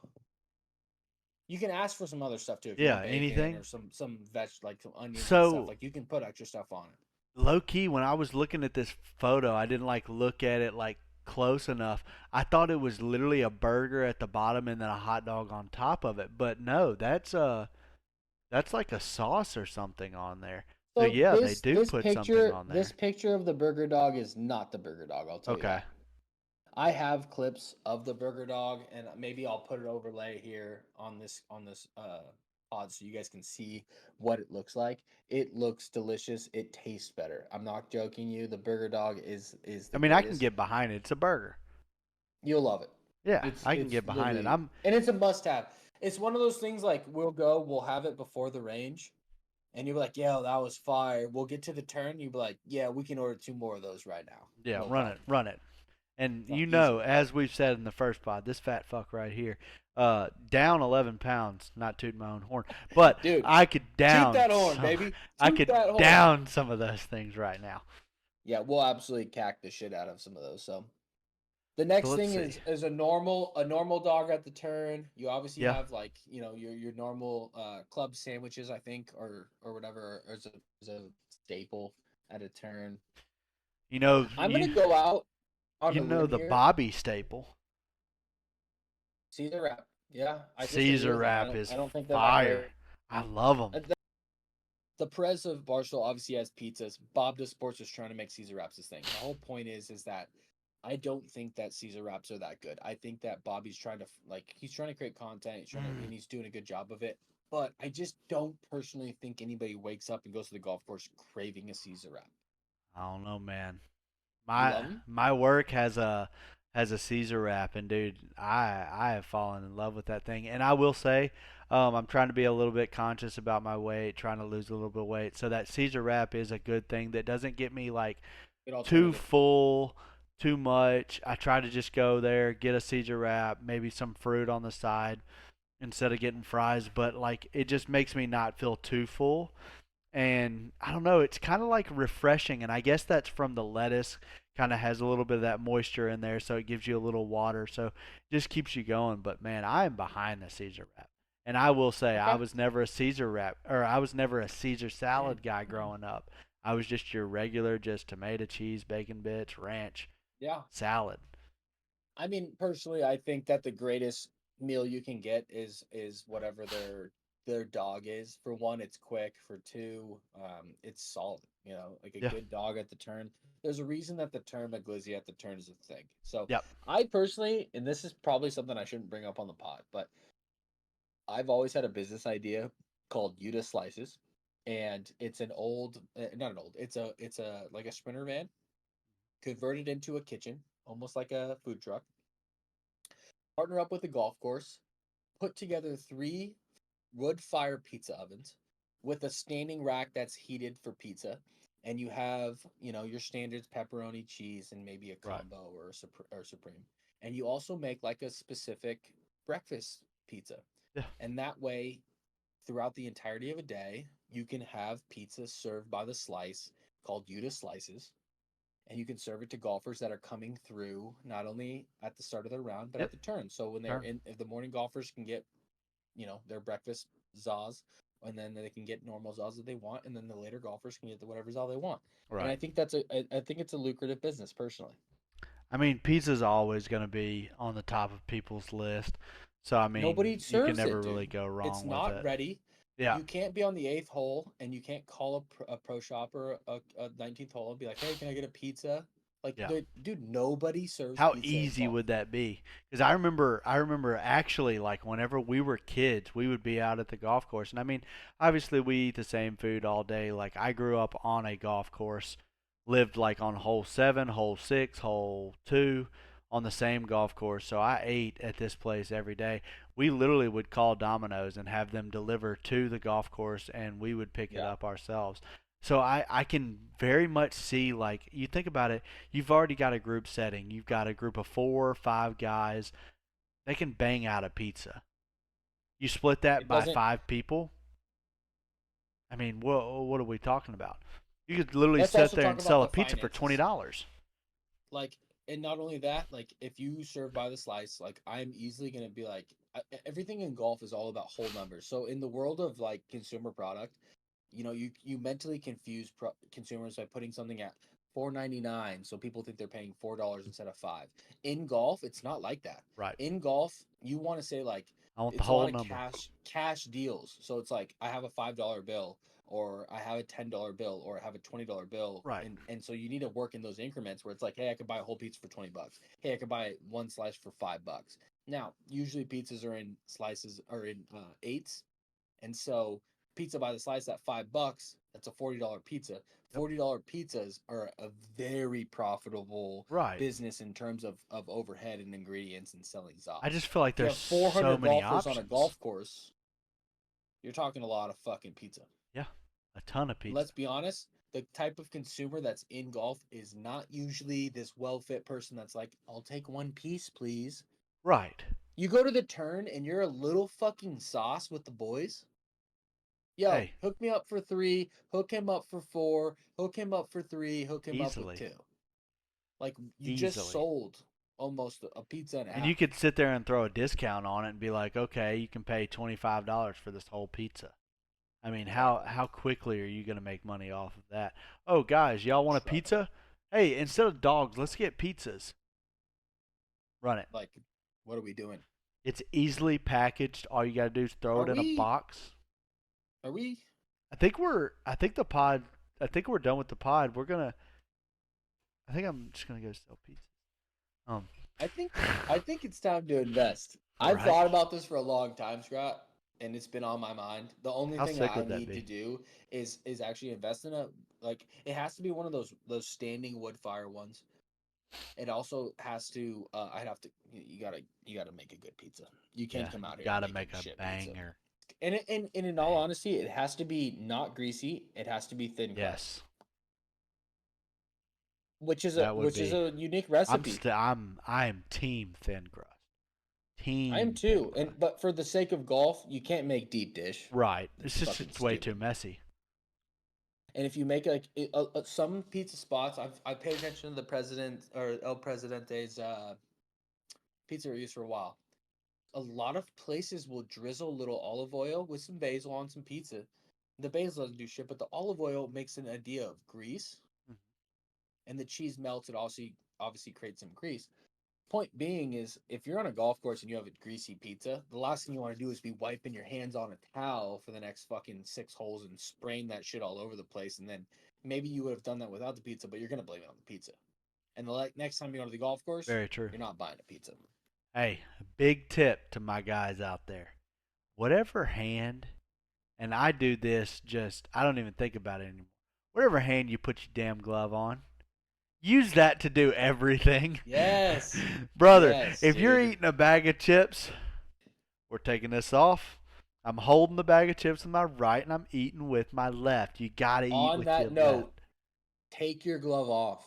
You can ask for some other stuff too if you
Yeah,
want bacon
anything.
or some veg like some onions and
So
stuff. Like you can put extra stuff on it.
low key, when I was looking at this photo, I didn't like look at it like close enough. I thought it was literally a burger at the bottom and then a hot dog on top of it. But no, that's like a sauce or something on there. So
So
yeah, they do put something on there.
this picture of the burger dog is not the burger dog. I'll tell you
Okay.
that. I have clips of the burger dog, and maybe I'll put it overlay here on this pod so you guys can see what it looks like. It looks delicious. It tastes better. I'm not joking you. The burger dog is the
I mean, I can
greatest.
get behind it. It's a burger.
You'll love it.
Yeah, I can get behind it.
And it's a must-have. It's one of those things like we'll have it before the range, and you'll be like, "Yeah, that was fire." We'll get to the turn, you'll be like, "Yeah, we can order 2 more of those right now."
Yeah,
No
run
problem.
it. And
No,
you
easy.
know, as we've said in the first pod, this fat fuck right here, down 11 pounds, not tooting my own horn, but
Dude,
I could down
Toot that horn,
some,
baby.
I
Toot
could
that horn.
down some of those things right now.
Yeah, we'll absolutely cack the shit out of some of those. So the next
let's
thing
see.
is a normal dog at the turn. You obviously
Yeah.
have like your normal club sandwiches, I think, or whatever, or is a staple at a turn.
You know,
I'm gonna go out on
you
a
know
limb
the
here.
Bobby staple.
Caesar wrap. Yeah, I
Caesar wrap is
I don't think they're
fire.
that
I love them.
great. The Perez of Barstool obviously has pizzas. Bob Does Sports is trying to make Caesar wraps his thing. The whole point is that I don't think that Caesar wraps are that good. I think that Bobby's trying to he's trying to create content. He's trying to, and he's doing a good job of it. But I just don't personally think anybody wakes up and goes to the golf course craving a Caesar wrap.
I don't know, man.
You love them?
My work has a Caesar wrap, and dude, I have fallen in love with that thing. And I will say, I'm trying to be a little bit conscious about my weight, trying to lose a little bit of weight. So that Caesar wrap is a good thing that doesn't get me like
Good
too
alternative.
full, too much. I try to just go there, get a Caesar wrap, maybe some fruit on the side instead of getting fries. But like, it just makes me not feel too full. And I don't know, it's kind of like refreshing, and I guess that's from the lettuce. Kind of has a little bit of that moisture in there, so it gives you a little water, so it just keeps you going. But man, I am behind the Caesar wrap, and I will say I
Okay.
was never a Caesar wrap, or I was never a Caesar salad guy growing up. I was just your regular, just tomato, cheese, bacon bits, ranch
Yeah.
salad.
I mean, personally, I think that the greatest meal you can get is whatever their dog is. For one, it's quick. For two, it's solid. You know, like a
Yeah.
good dog at the turn. There's a reason that the term a glizzy at the turn is a thing. So
Yep.
I personally, and this is probably something I shouldn't bring up on the pod, but I've always had a business idea called Yuda Slices, and it's an old, not an old, it's a like a sprinter van converted into a kitchen, almost like a food truck. Partner up with a golf course, put together 3 wood fire pizza ovens with a standing rack that's heated for pizza, and you have, your standards pepperoni, cheese, and maybe a
Right.
combo or supreme. And you also make like a specific breakfast pizza.
Yeah.
And that way, throughout the entirety of a day, you can have pizza served by the slice called Yuda Slices, and you can serve it to golfers that are coming through not only at the start of their round but
Yep.
at the turn. So when they're
Turn.
in, if the morning golfers can get their breakfast zaws, and then they can get normal zaws that they want, and then the later golfers can get the whatever zaw they want. And
Right.
I think I think it's a lucrative business personally.
I mean, pizza's always going to be on the top of people's list. So I
Nobody
mean, you can
serves
never
it,
really
dude.
go
It's
wrong with
not
it.
ready.
Yeah.
You can't be on the 8th hole, and you can't call a pro shopper a 19th hole and be like, hey, can I get a pizza? Like,
Yeah.
dude, nobody serves
How
pizza in
easy
golf.
would that be? Because I remember actually, like, whenever we were kids, we would be out at the golf course, and I mean, obviously we eat the same food all day. Like, I grew up on a golf course, lived like on hole 7, hole 6, hole 2, on the same golf course. So I ate at this place every day. We literally would call Domino's and have them deliver to the golf course, and we would pick it
Yeah.
up ourselves. So I can very much see, like, you think about it, you've already got a group setting. You've got a group of 4 or 5 guys. They can bang out a pizza. You split that
It
by
doesn't.
5 people. I mean, what are we talking about? You could literally
Let's
sit
also
there
talk
and
about
sell a
the
pizza for
finances.
$20.
Like, and not only that, like, if you serve by the slice, like, I'm easily gonna be like, everything in golf is all about whole numbers. So in the world of like consumer product, you mentally confuse consumers by putting something at 4.99, so people think they're paying $4 instead of 5. In golf, it's not like that.
Right.
In golf, you want to say like,
I want the
it's a lot
whole
of
number.
cash deals. So it's like, I have a $5 bill, or I have a $10 bill, or I have a $20 bill,
Right.
and so you need to work in those increments where it's like, hey, I could buy a whole pizza for $20. Hey, I could buy one slice for $5. Now, usually pizzas are in slices, or in eights, and so pizza by the slice at $5, that's a $40 pizza.
Yep.
$40 pizzas are a very profitable
Right.
business in terms of overhead and ingredients and selling
I
zaws.
just feel like
If you
there's
have
so
400
many
golfers on a
options.
golf course, you're talking a lot of fucking pizza.
Yeah. A ton of pizza.
Let's be honest, the type of consumer that's in golf is not usually this well-fit person that's like, I'll take one piece, please.
Right.
You go to the turn and you're a little fucking sauce with the boys. Yo,
Hey,
hook me up for 3, hook him up for 4, hook him up for 3, hook him up with
easily.
2. Like, you just
Easily.
sold almost a pizza and a
And
half.
you could sit there and throw a discount on it and be like, okay, you can pay $25 for this whole pizza. I mean, how quickly are you going to make money off of that? Oh, guys, y'all want a
Shut up.
pizza? Hey, instead of dogs, let's get pizzas. Run it.
Like, what are we doing?
It's easily packaged. All you got to do is throw
Are
it in a
we?
box.
Are we?
I think we're done with the pod. I think I'm just going to go sell pizza.
I think it's time to invest. I've
Right.
thought about this for a long time, Scott. and it's been on my mind. The only
How
thing
sick
I
would that
need
be?
to do is actually invest in a like it has to be one of those standing wood fire ones. It also has to I'd have to you gotta make a good pizza. You can't
Yeah,
come
you
out here
gotta
making
make a
shit pizza.
banger.
And in all honesty, it has to be not greasy. It has to be thin crust,
Yes, that would
which is
be.
a unique recipe.
I am team thin crust.
I am
Team thin
too.
crust.
But for the sake of golf, you can't make deep dish.
Right.
It's fucking
It's way too
stupid.
messy.
And if you make like some pizza spots, I paid attention to the president or El Presidente's pizza reviews for a while. A lot of places will drizzle a little olive oil with some basil on some pizza. The basil doesn't do shit, but the olive oil makes an idea of grease,
Mhm.
and the cheese melts. It also obviously creates some grease. Point being is, if you're on a golf course and you have a greasy pizza, the last thing you want to do is be wiping your hands on a towel for the next fucking 6 holes and spraying that shit all over the place. And then maybe you would have done that without the pizza, but you're gonna blame it on the pizza. And the next time you go to the golf course,
Very true.
you're not buying a pizza.
Hey, a big tip to my guys out there. Whatever hand, and I do this just, I don't even think about it anymore. Whatever hand you put your damn glove on, use that to do everything.
Yes.
Brother,
Yes,
if you're
dude.
eating a bag of chips, we're taking this off. I'm holding the bag of chips with my right and I'm eating with my left. You got to eat
On
with your
that
left.
note, take your glove off.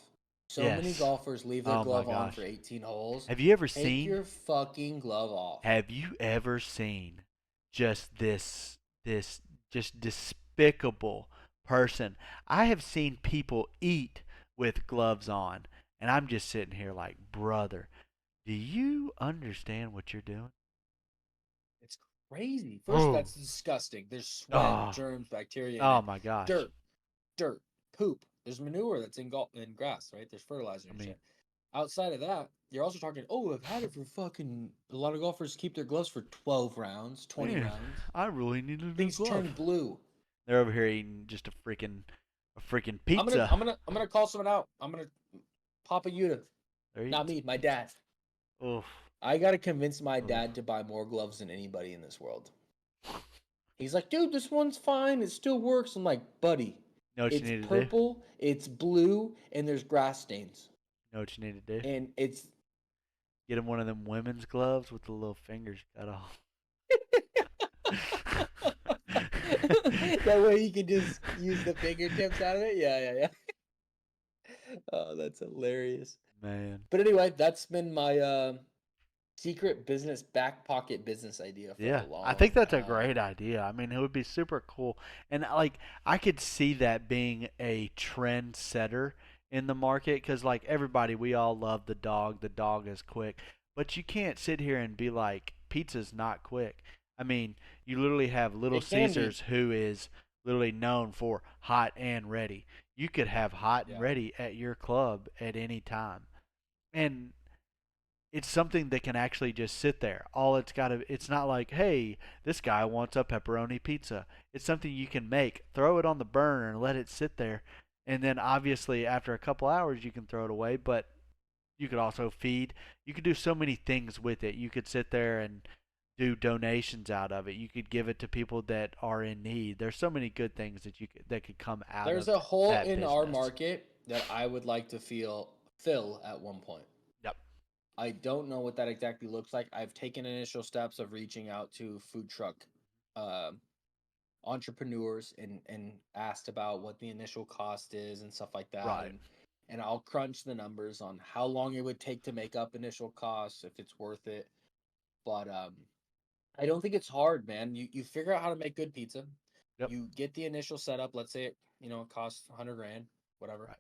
So many
Yes.
golfers leave their
Oh my
glove on for
gosh.
18 holes.
Have you ever
Take
seen
your fucking glove off.
Have you ever seen just this just despicable person? I have seen people eat with gloves on, and I'm just sitting here like, brother, do you understand what you're doing?
It's crazy. First,
Oh,
that's disgusting. There's sweat,
oh,
germs, bacteria in
oh
it.
my gosh.
Dirt, dirt, poop. There's manure that's in grass, right? There's fertilizer
I
and
mean,
shit. Outside of that, you're also talking, oh, I've had it for fucking. A lot of golfers keep their gloves for 12 rounds, 20
man,
rounds.
I really need a new
Things
glove.
turn blue.
They're over here eating just a freaking
I'm gonna,
pizza.
I'm gonna, I'm gonna call someone out. I'm gonna pop a Yuda.
They're eating
Not
some
me, my
pizza.
dad.
Oof,
I gotta convince my
oof.
dad to buy more gloves than anybody in this world. He's like, dude, this one's fine. It still works. I'm like, buddy,
Know what you
it's
need to do?
purple, it's blue, and there's grass stains.
Know what you need to do?
And it's
Get him one of them women's gloves with the little fingers cut off.
that way you can just use the fingertips out of it. Yeah. Oh, that's hilarious.
Man.
But anyway, that's been my secret business back pocket business idea for a
Yeah, I
long
think that's a
time.
great idea. I mean, it would be super cool. And like I could see that being a trend setter in the market cuz like everybody we all love the dog. The dog is quick. But you can't sit here and be like pizza's not quick. I mean, you literally have Little
It can be.
Caesars who is literally known for hot and ready. You could have hot and
Yeah.
ready at your club at any time. And it's something that can actually just sit there. All it's got to it's not like, "Hey, this guy wants a pepperoni pizza." It's something you can make, throw it on the burner and let it sit there. And then obviously after a couple hours you can throw it away, but you could also feed. You could do so many things with it. You could sit there and do donations out of it. You could give it to people that are in need. There's so many good things that could come out
There's
of
a hole
that
in our
business.
market that I would like to fill at one point.
Yep.
I don't know what that exactly looks like. I've taken initial steps of reaching out to food truck uh, entrepreneurs and asked about what the initial cost is and stuff like that.
Right.
And I'll crunch the numbers on how long it would take to make up initial costs, if it's worth it. But I don't think it's hard, man. You figure out how to make good pizza.
Yep.
You get the initial setup. Let's say it costs 100 grand, whatever,
Right.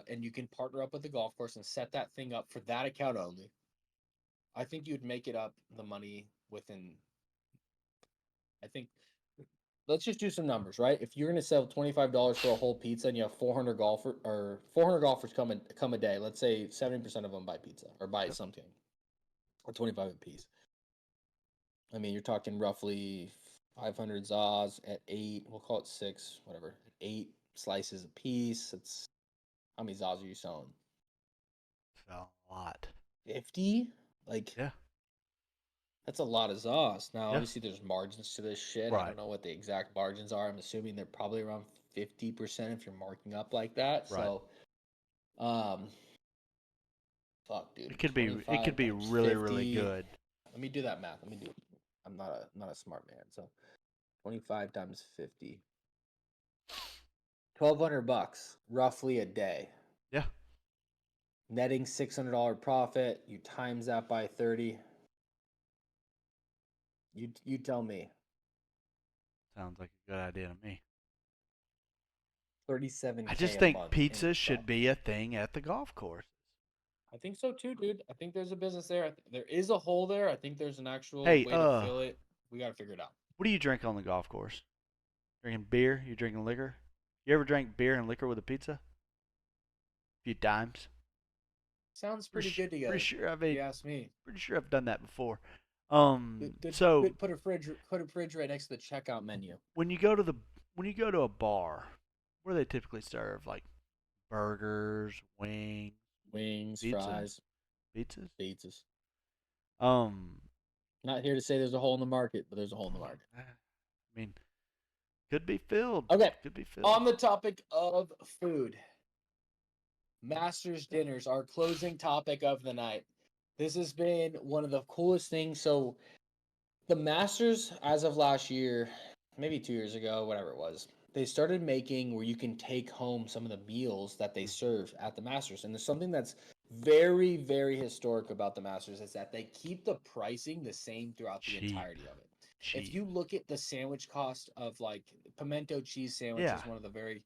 and you can partner up with the golf course and set that thing up for that account only. I think you'd make it up the money within. I think let's just do some numbers, right? If you're gonna sell $25 for a whole pizza and you have 400 golfers come a day, let's say 70% of them buy pizza or buy
Yep.
something, or 25 a piece. I mean, you're talking roughly 500 zaws at eight. We'll call it six, whatever. 8 slices a piece. It's how many zaws are you selling?
So a lot.
50? Like
Yeah.
That's a lot of sauce. Now,
Yeah.
obviously, there's margins to this shit. I
Right.
don't know what the exact margins are. I'm assuming they're probably around 50% if you're marking up like that.
Right.
So, um, fuck, dude.
It could be
25 times
really
50.
good.
Let me do that math. Let me do it. I'm not a smart man. So, 25 times 50. $1,200 roughly a day.
Yeah.
Netting $600 profit. You times that by 30. You tell me.
Sounds like a good idea to me.
37K
I just
a
think
month
pizza
in
should
profit.
be a thing at the golf course.
I think so too, dude. I think there's a business there. There is a hole there. I think there's an actual
Hey,
way to fill it. We gotta figure it out.
What do you drink on the golf course? Drinking beer? You drinking liquor? You ever drank beer and liquor with a pizza? A few times.
Sounds pretty good together.
Pretty sure
if you ask me.
Pretty sure I've done that before.
So put a fridge right next to the checkout menu.
When you go to a bar, what do they typically serve? Like burgers, wings, pizzas?
Fries,
pizzas.
Not here to say there's a hole in the market, but there's a hole in the market.
I mean, could be filled.
Okay.
Could be filled.
On the topic of food, Masters dinners, our closing topic of the night. This has been one of the coolest things. So, the Masters, as of last year, maybe 2 years ago, whatever it was, they started making where you can take home some of the meals that they serve at the Masters. And there's something that's very, very historic about the Masters is that they keep the pricing the same throughout the entirety of it. If you look at the sandwich cost of like pimento cheese sandwich is one of the very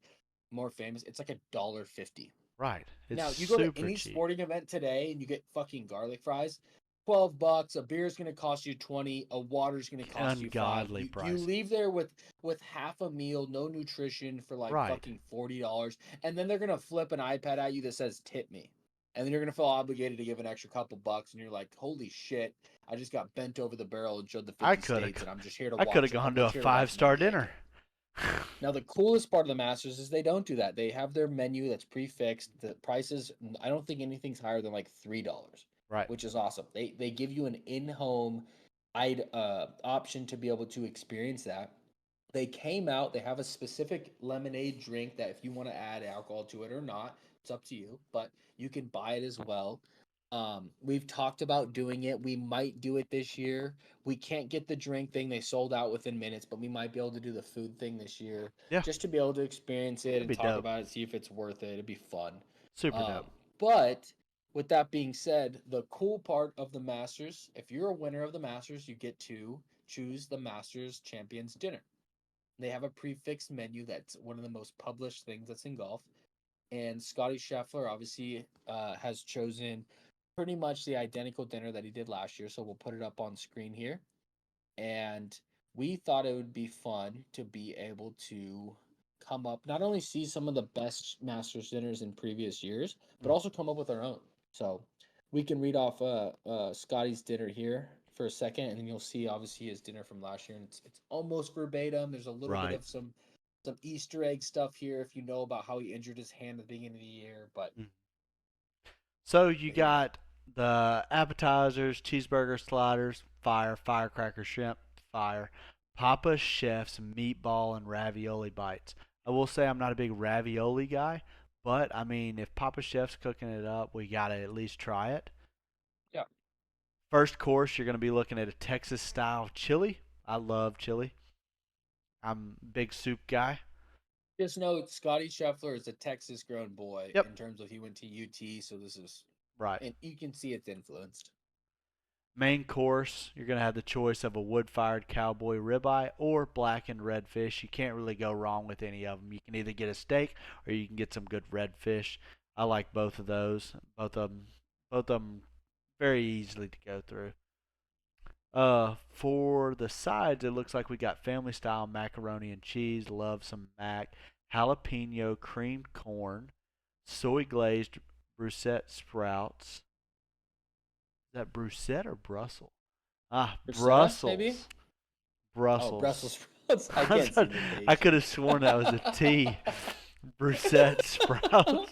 more famous. It's like $1.50.
Right. It's
now you go to
super
any
cheap.
sporting event today and you get fucking garlic fries. $12. A beer is going to cost you $20. A water is going to cost you $5.
Ungodly
You
price.
leave there with half a meal, no nutrition for like fucking $40, and then they're going to flip an iPad at you that says "tip me," and then you're going to feel obligated to give an extra couple bucks, and you're like, "Holy shit! I just got bent over the barrel and showed the 50 states, and I'm just here to watch."
I could have gone to a 5-star dinner.
Now, the coolest part of the Masters is they don't do that. They have their menu that's prefixed. The prices, I don't think anything's higher than like $3.
Right.
Which is awesome. They give you an in-home option to be able to experience that. They came out, they have a specific lemonade drink that if you want to add alcohol to it or not, it's up to you, but you can buy it as well. We've talked about doing it. We might do it this year. We can't get the drink thing. They sold out within minutes, but we might be able to do the food thing this year.
Yeah.
Just to be able to experience it and talk
dope.
about it, see if it's worth it. It'd be fun.
Super dope.
But with that being said, the cool part of the Masters, if you're a winner of the Masters, you get to choose the Masters Champions Dinner. They have a prefixed menu that's one of the most published things that's in golf. And Scottie Sheffler obviously has chosen pretty much the identical dinner that he did last year. So we'll put it up on screen here. And we thought it would be fun to be able to come up, not only see some of the best Masters dinners in previous years, but also come up with our own. So we can read off Scottie's dinner here for a second, and then you'll see obviously his dinner from last year, and it's almost verbatim. There's a little bit of some Easter egg stuff here if you know about how he injured his hand at the beginning of the year. But
so you got the appetizers, cheeseburger sliders, fire, firecracker shrimp, fire, Papa Chef's meatball and ravioli bites. I will say I'm not a big ravioli guy, but I mean, if Papa Chef's cooking it up, we gotta at least try it.
Yeah.
First course, you're gonna be looking at a Texas style chili. I love chili. I'm a big soup guy.
Just know Scottie Sheffler is a Texas-grown boy in terms of he went to UT, so this is
right,
and you can see it's influenced.
Main course, you're going to have the choice of a wood-fired cowboy ribeye or blackened redfish. You can't really go wrong with any of them. You can either get a steak or you can get some good redfish. I like both of those. Both of them very easily to go through. For the sides, it looks like we got family-style macaroni and cheese. Love some mac. Jalapeno creamed corn. Soy-glazed bruschetta sprouts. Is that Brussels or Brussels? Brussels.
Maybe?
Brussels.
Oh, Brussels sprouts. I can't see the
I could have sworn that was a T. Bruschetta sprouts.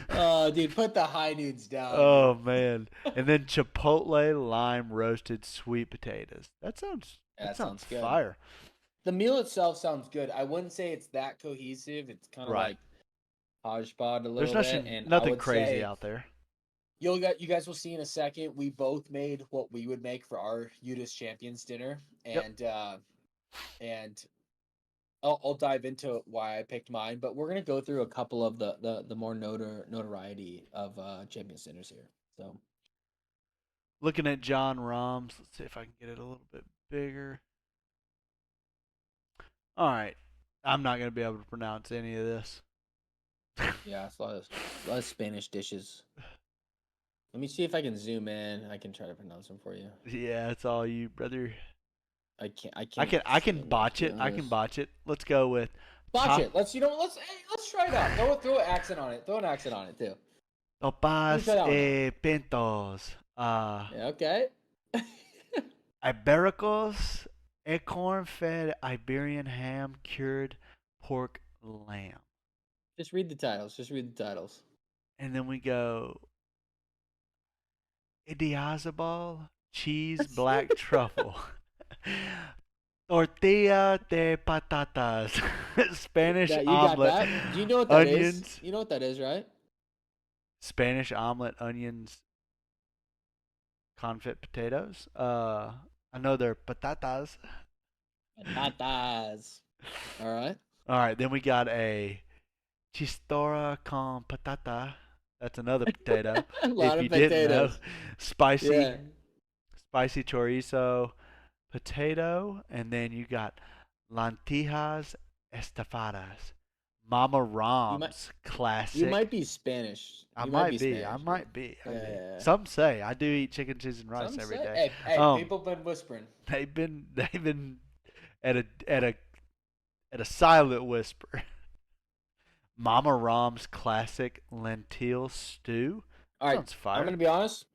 Oh, dude, put the high noons down.
Oh
dude.
man. And then chipotle lime roasted sweet potatoes. That sounds
good.
fire.
The meal itself sounds good. I wouldn't say it's that cohesive. It's kind of
Right.
like hodgepodge a
There's
little bit. And I
nothing
would
crazy
say,
out there.
you guys will see in a second. We both made what we would make for our Yuda's Champions dinner, and and I'll dive into why I picked mine. But we're gonna go through a couple of the more notoriety of Champions dinners here. So
Looking at John Rahm's. Let's see if I can get it a little bit bigger. All right. I'm not going to be able to pronounce any of this.
yeah, it's a lot of Spanish dishes. Let me see if I can zoom in. I can try to pronounce them for you.
Yeah, it's all you, brother.
I can't.
I can botch it. I can botch it. Let's go with
botch it. Let's try it out. Throw an accent on it. Throw an accent on it too.
Topas e pintos.
Yeah, okay.
Ibericos, acorn-fed Iberian ham, cured pork lamb.
Just read the titles.
And then we go Idiazabal, cheese, black truffle. Tortilla de patatas, Spanish omelet,
got that? Do you know what that
onions.
is? You know what that is, right?
Spanish omelet, onions, confit potatoes. I know they're patatas.
Patatas. All right.
All right, then we got a chistorra con patata. That's another potato.
A lot
if
of
you didn't know,
potatoes.
spicy chorizo potato, and then you got lentejas estafadas. Mama Rom's classic.
You might be Spanish.
I might be.
Yeah.
Some say I do eat chicken, cheese, and rice every day.
Hey, people been whispering.
They've been at a silent whisper. Mama Rom's classic lentil stew.
All right,
Sounds fire.
I'm gonna be honest.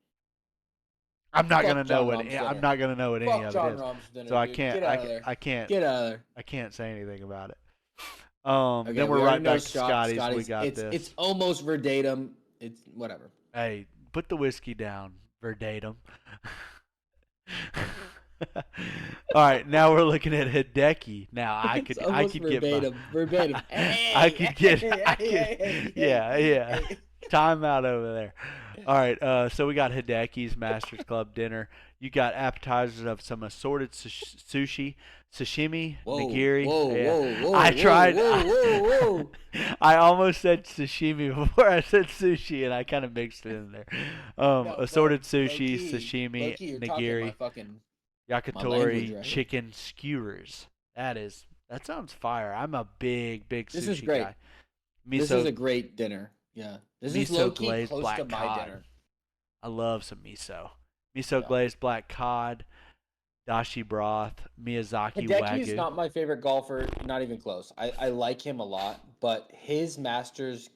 I'm not gonna know
John
what
Rahm's
I'm not gonna know what any
Fuck
of
John
it is.
Rahm's dinner,
So I
dude.
can't.
Get out of there.
I can't.
Get out of there.
I can't say anything about it.
Okay,
then we're
we
right
already know
back to Scotty's. We got
it's,
this.
It's almost verbatim. It's whatever.
Hey, put the whiskey down. Verbatim. All right, now we're looking at Hideki. Now I could
verbatim.
Yeah. Time out over there. All right, so we got Hideki's Masters Club dinner. You got appetizers of some assorted sushi, sashimi, nigiri.
Whoa.
I almost said sashimi before I said sushi, and I kind of mixed it in there. Assorted sushi, sashimi, nigiri, yakitori,
right?
chicken skewers. That sounds fire. I'm a big
This
sushi
is great.
guy.
This is a great dinner. Yeah, this is low-key
glazed
close
black
to my
cod.
dinner.
I love some miso. Glazed black cod, dashi broth, Miyazaki
Hideki is
wagyu.
not my favorite golfer. Not even close. I like him a lot, but his Masters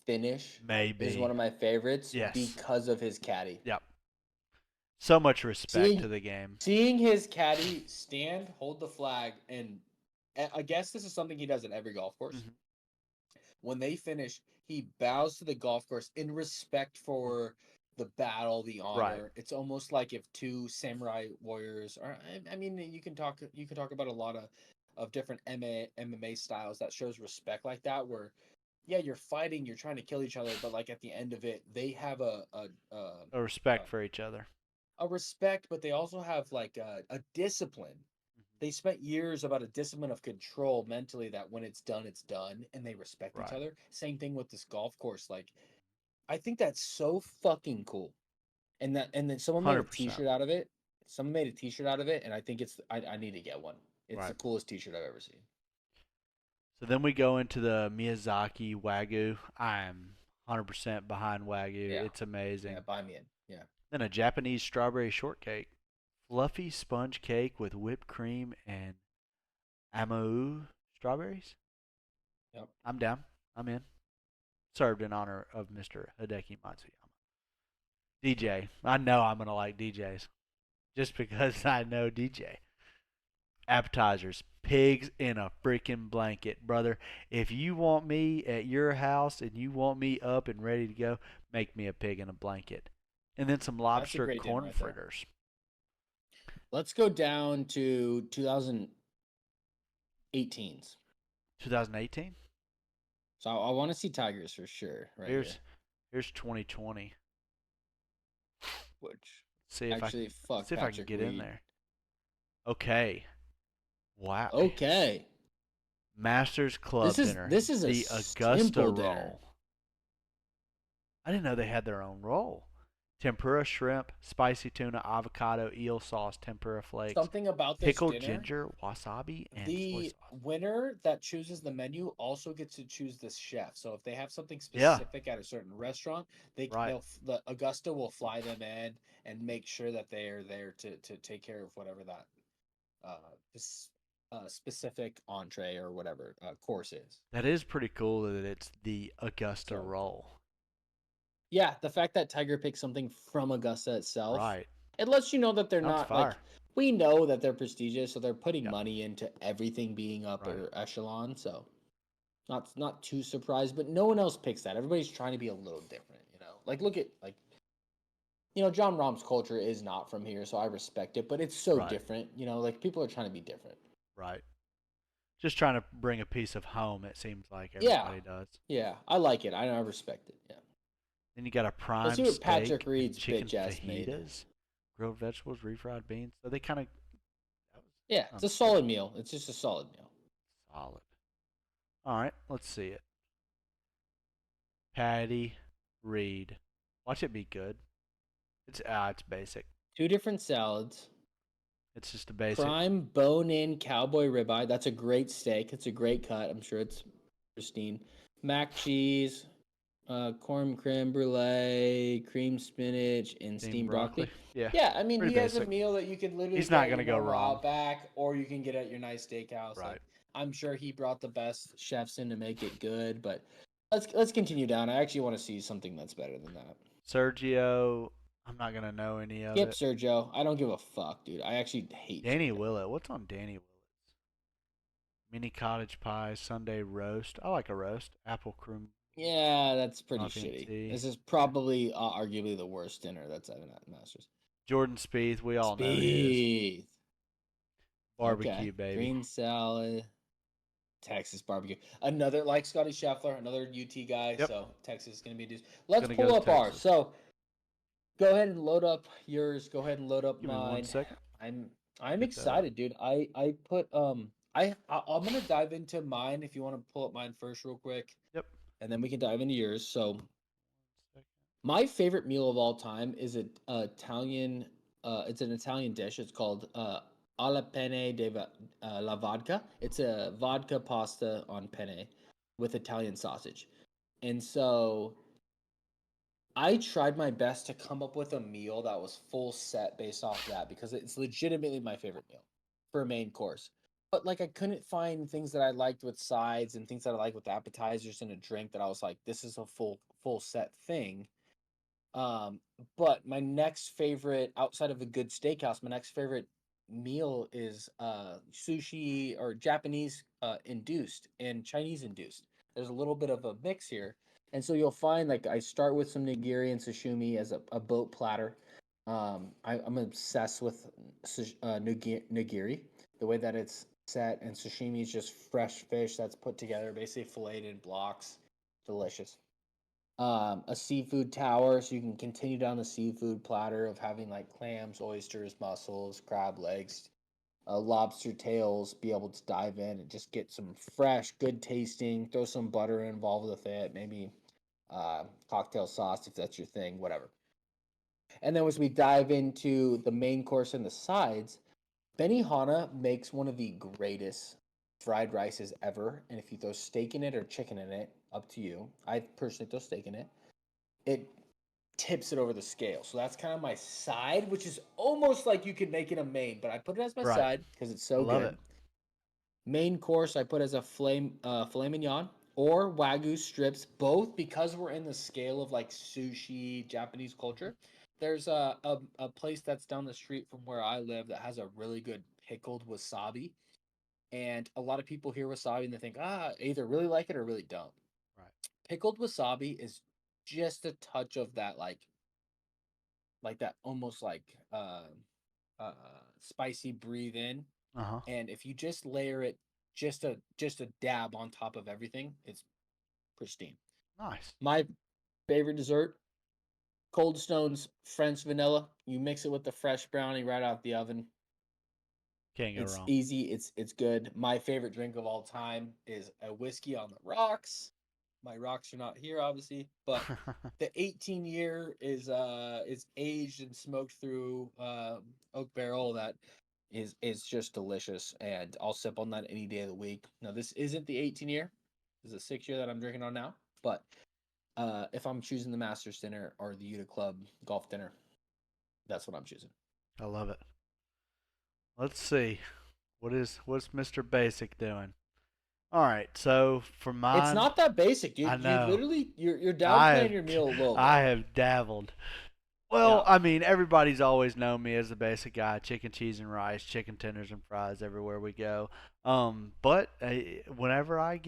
finish is one of my favorites because of his caddy.
Yep. So much respect to the game.
Seeing his caddy stand, hold the flag, and I guess this is something he does at every golf course.
Mm-hmm.
When they finish, he bows to the golf course in respect for the battle, the honor.
Right.
It's almost like if two samurai warriors are. I mean, you can talk about a lot of different MMA styles that shows respect like that. Where, yeah, you're fighting, you're trying to kill each other, but like at the end of it, they have a
respect for each other.
A respect, but they also have like a discipline. They spent years about a discipline of control mentally that when it's done, and they respect each other. Same thing with this golf course. Like, I think that's so fucking cool. And then someone made 100%. A t-shirt out of it. Someone made a t-shirt out of it, and I think I need to get one. It's the coolest t-shirt I've ever seen.
So then we go into the Miyazaki Wagyu. I'm 100% behind Wagyu. Yeah. It's amazing.
Yeah, buy me in. Yeah.
Then a Japanese strawberry shortcake. Fluffy sponge cake with whipped cream and Amau strawberries.
Yep.
I'm down. I'm in. Served in honor of Mr. Hideki Matsuyama. DJ. I know I'm going to like DJs. Just because I know DJ. Appetizers, pigs in a freaking blanket, brother. If you want me at your house and you want me up and ready to go, make me a pig in a blanket. And then some
That's a
lobster
great dinner
corn
right there.
fritters.
Let's go down to 2018s.
2018?
So I want to see Tigers for sure. Right here.
Here's 2020.
Which
See if
actually, fuck
see if I can
Patrick
get in
Reed.
there. Okay. Wow.
Okay.
Masters Club dinner.
This is a
the Augusta
simple
roll.
dinner.
I didn't know they had their own roll. Tempura shrimp, spicy tuna, avocado, eel sauce, tempura flakes,
Something about this
pickled
dinner,
ginger, wasabi, and soy
the
sauce.
winner that chooses the menu also gets to choose the chef. So if they have something
Yeah.
specific at a certain restaurant,
Right.
the Augusta will fly them in and make sure that they are there to take care of whatever that specific entree or whatever course is.
That is pretty cool that it's the Augusta
So-
roll.
Yeah, the fact that Tiger picked something from Augusta itself,
Right.
it lets you know that they're
Sounds
not
fire.
like, we know that they're prestigious, so they're putting
Yeah.
money into everything being upper
Right.
echelon. So not too surprised, but no one else picks that. Everybody's trying to be a little different, you know. Like look at John Rahm's culture is not from here, so I respect it, but it's so
Right.
different, you know. Like people are trying to be different.
Right. Just trying to bring a piece of home, it seems like
Yeah.
everybody does.
Yeah, I like it. I respect it. Yeah.
Then you got a prime
see what
steak,
Patrick
and
Reed's
chicken
bitch ass made.
fajitas, grilled vegetables, refried beans. So they kind of
Yeah, it's a
Oh,
solid meal. It's just a solid meal.
solid. All right, let's see it. Patty Reed. Watch it be good. It's basic.
2 different salads.
It's just a basic.
Prime bone-in cowboy ribeye. That's a great steak. It's a great cut. I'm sure it's pristine. Mac cheese, corn creme brulee, cream spinach, and steamed broccoli.
Yeah.
Yeah, I mean,
Pretty
he has a
basic.
meal that you could literally
He's not
get
gonna
at
go
your
wrong.
Outback, or you can get at your nice steakhouse.
Right.
Like, I'm sure he brought the best chefs in to make it good, but let's continue down. I actually want to see something that's better than that.
Sergio, I'm not gonna know any of
Skip
it.
Sergio. I don't give a fuck, dude. I actually hate
Danny
Sergio.
Willett. What's on Danny Willett's? Mini cottage pie, Sunday roast. I like a roast. Apple cream.
Yeah, that's pretty
Coffee and
shitty.
tea.
This is probably arguably the worst dinner that's ever at Masters.
Jordan Spieth. We all know he is.
Spieth.
Barbecue,
Okay.
baby.
Green salad. Texas barbecue. Another like Scottie Sheffler, another UT guy.
Yep.
So Texas is gonna be a deuce. Let's
Gonna
pull
go
up ours.
Texas.
So go ahead and load up yours. Go ahead and load up
Give me
mine.
1 second.
I'm
Get that
excited, dude. I put I'm gonna dive into mine if you want to pull up mine first real quick.
Yep.
And then we can dive into yours. So my favorite meal of all time is it's an Italian dish. It's called alla penne la vodka. It's a vodka pasta on penne with Italian sausage. And so I tried my best to come up with a meal that was full set based off that because it's legitimately my favorite meal for a main course. But like I couldn't find things that I liked with sides and things that I like with appetizers and a drink that I was like, this is a full set thing. But my next favorite outside of a good steakhouse, my next favorite meal is sushi or Japanese induced and Chinese induced. There's a little bit of a mix here. And so you'll find like I start with some nigiri and sashimi as a boat platter. I'm obsessed with nigiri, the way that it's set, and sashimi is just fresh fish that's put together, basically filleted in blocks. Delicious. A seafood tower, so you can continue down the seafood platter of having like clams, oysters, mussels, crab legs, lobster tails, be able to dive in and just get some fresh, good tasting, throw some butter involved with it, maybe cocktail sauce if that's your thing, whatever. And then as we dive into the main course and the sides, Benihana makes one of the greatest fried rices ever. And if you throw steak in it or chicken in it, up to you. I personally throw steak in it. It tips it over the scale. So that's kind of my side, which is almost like you could make it a main, but I put it as my
Right.
side because it's so
Love
good.
it.
Main course I put as a filet mignon or Wagyu strips, both because we're in the scale of like sushi, Japanese culture. There's a place that's down the street from where I live that has a really good pickled wasabi. And a lot of people hear wasabi and they think, either really like it or really don't.
Right.
Pickled wasabi is just a touch of that, like that almost like uh spicy breathe in.
Uh-huh.
And if you just layer it just a dab on top of everything, it's pristine.
Nice.
My favorite dessert, Cold Stone's French vanilla. You mix it with the fresh brownie right out the oven.
Can't go
It's
wrong.
easy. It's good. My favorite drink of all time is a whiskey on the rocks. My rocks are not here, obviously, but the 18-year is aged and smoked through oak barrel that is just delicious, and I'll sip on that any day of the week. Now, this isn't the 18-year. This is a 6-year that I'm drinking on now, but if I'm choosing the Masters dinner or the Yuda Club golf dinner, that's what I'm choosing.
I love it. Let's see. What's Mr. Basic doing? All right, so for mine,
It's not that basic, dude.
I
You
know.
literally you're
I
downplaying
have,
your meal a little bit.
I have dabbled. Well,
Yeah.
I mean, everybody's always known me as the basic guy: chicken, cheese, and rice, chicken tenders and fries everywhere we go. But whenever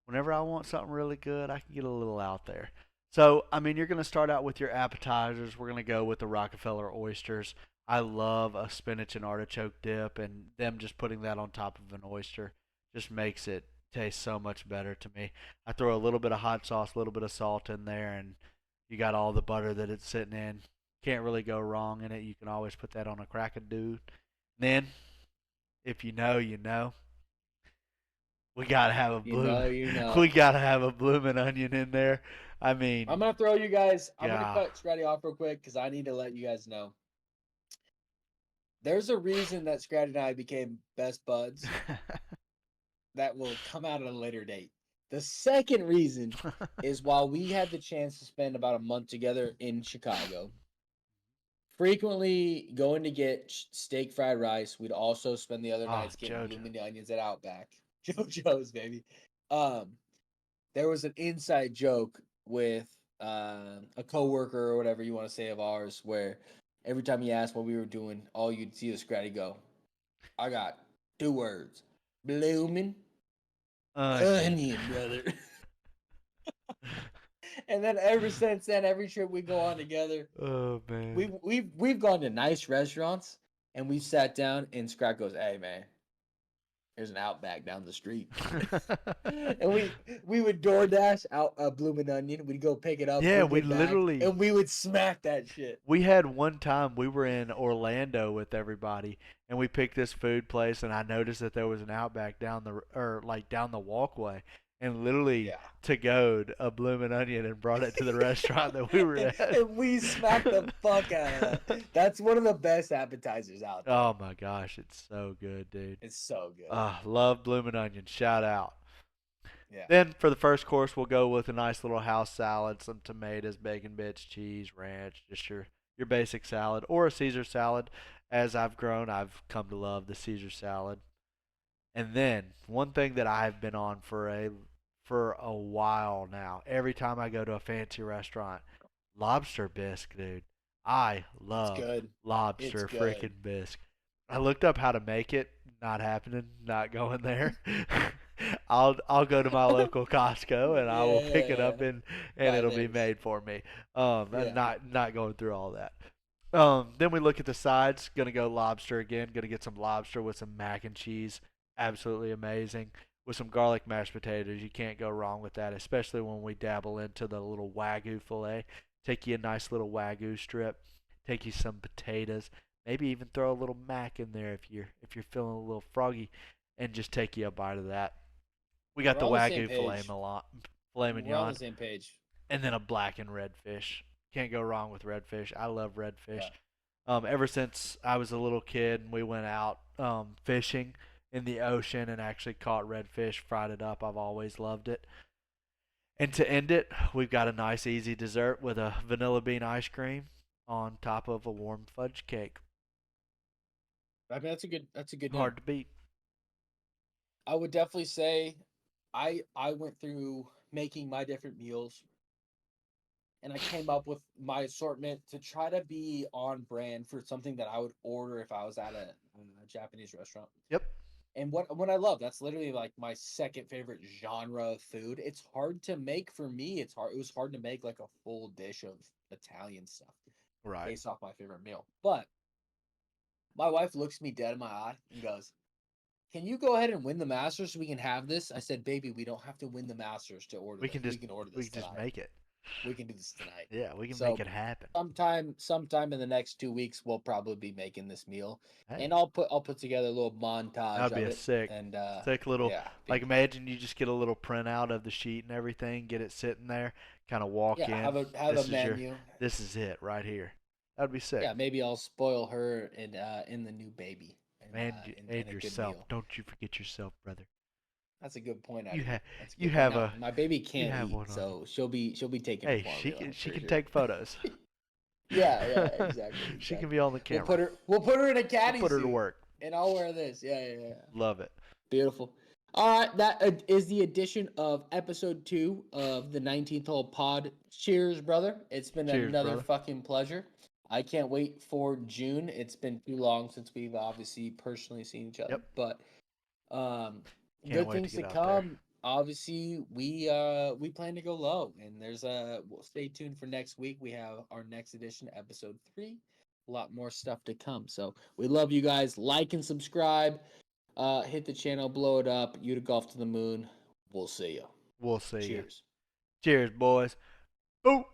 whenever I want something really good, I can get a little out there. So, I mean, you're gonna start out with your appetizers. We're gonna go with the Rockefeller oysters. I love a spinach and artichoke dip, and them just putting that on top of an oyster just makes it taste so much better to me. I throw a little bit of hot sauce, a little bit of salt in there, and you got all the butter that it's sitting in. Can't really go wrong in it. You can always put that on a crack dude. Then, if you know, you know. We gotta have a
You know.
We gotta have a blooming onion in there. I mean,
I'm gonna throw you guys. I'm
Yeah.
gonna cut Scratty off real quick because I need to let you guys know. There's a reason that Scratty and I became best buds that will come out at a later date. The second reason is while we had the chance to spend about a month together in Chicago, frequently going to get steak fried rice. We'd also spend the other nights getting
JoJo.
blooming onions at Outback. JoJo's, baby. Um, there was an inside joke with a coworker or whatever you want to say of ours, where every time he asked what we were doing, all you'd see is Scratty go, "I got 2 words: blooming onion, brother." And then ever since then, every trip we go on together,
Oh man.
we've gone to nice restaurants and we sat down and Scrat goes, "Hey man, there's an Outback down the street." And we would DoorDash out a blooming onion. We'd go pick it up.
Yeah,
we'd
we
get back,
literally-
and we would smack that shit.
We had one time we were in Orlando with everybody, and we picked this food place, and I noticed that there was an Outback down the walkway, and literally
Yeah.
to-go'd a blooming onion and brought it to the restaurant that we were at.
And we smacked the fuck out of that. That's one of the best appetizers out there.
Oh my gosh, it's so good, dude.
It's so good.
Love blooming onion. Shout out.
Yeah.
Then for the first course, we'll go with a nice little house salad, some tomatoes, bacon bits, cheese, ranch, just your basic salad, or a Caesar salad. As I've grown, I've come to love the Caesar salad. And then one thing that I've been on for a while now, every time I go to a fancy restaurant, lobster bisque, dude. I love
good.
lobster
It's good.
freaking bisque. I looked up how to make it. Not happening. Not going there. I'll go to my local Costco and I will pick it up and it'll be
Violence.
made for me.
Yeah.
Not going through all that. Then we look at the sides. Gonna go lobster again. Gonna get some lobster with some mac and cheese. Absolutely amazing. With some garlic mashed potatoes. You can't go wrong with that, especially when we dabble into the little Wagyu filet. Take you a nice little Wagyu strip. Take you some potatoes. Maybe even throw a little mac in there if you're feeling a little froggy, and just take you a bite of that. We got the
We're on the same
Wagyu filet
page.
filet
We're on
mignon,
the same page.
and then a black and red fish. Can't go wrong with red fish. I love red fish. Ever since I was a little kid and we went out fishing in the ocean and actually caught redfish, fried it up, I've always loved it. And to end it, we've got a nice easy dessert with a vanilla bean ice cream on top of a warm fudge cake.
I mean, that's a good
Hard to beat.
I would definitely say I went through making my different meals, and I came up with my assortment to try to be on brand for something that I would order if I was at a Japanese restaurant.
Yep.
And what I love, that's literally like my second favorite genre of food. It's hard to make for me. It was hard to make like a full dish of Italian stuff
Right.
based off my favorite meal. But my wife looks me dead in my eye and goes, "Can you go ahead and win the Masters so we can have this?" I said, "Baby, we don't have to win the Masters to order
We
this.
can just
we can order
we
this
can just
tonight.
make it.
We can do this tonight."
Yeah, we can
So
make it happen.
sometime in the next 2 weeks, we'll probably be making this meal,
Hey.
and I'll put together a little montage
That'd be
of
a
it.
sick,
And
sick little.
yeah,
Like imagine you just get a little printout of the sheet and everything, get it sitting there, kind of walk
yeah,
in.
have
this
a
is
menu.
this is it right here. That'd be sick.
Yeah, maybe I'll spoil her in the new baby
And
in a good
yourself.
meal.
Don't you forget yourself, brother.
That's a good point.
You
Abby.
have
That's a
you
good
have
point. Now,
a
my baby
you
can't
have
eat,
one on
so she'll be taking
Hey,
a
she
formula
can
for sure.
take photos.
Yeah, exactly.
She can be on the camera.
We'll put her in a caddy
Put her to
suit,
work.
and I'll wear this. Yeah.
Love it.
Beautiful. All right, that is the edition of episode 2 of the 19th Hole Pod. Cheers, brother. It's been
Cheers,
another
brother.
fucking pleasure. I can't wait for June. It's been too long since we've obviously personally seen each other.
Yep.
But
Can't
good
wait
things
to
to
get out there.
come. Obviously, we plan to go low, and stay tuned for next week. We have our next edition, episode 3. A lot more stuff to come. So we love you guys. Like and subscribe. Hit the channel, blow it up. Yuda Golf to the moon. We'll see you.
We'll see you.
Cheers.
Cheers, boys. Boop.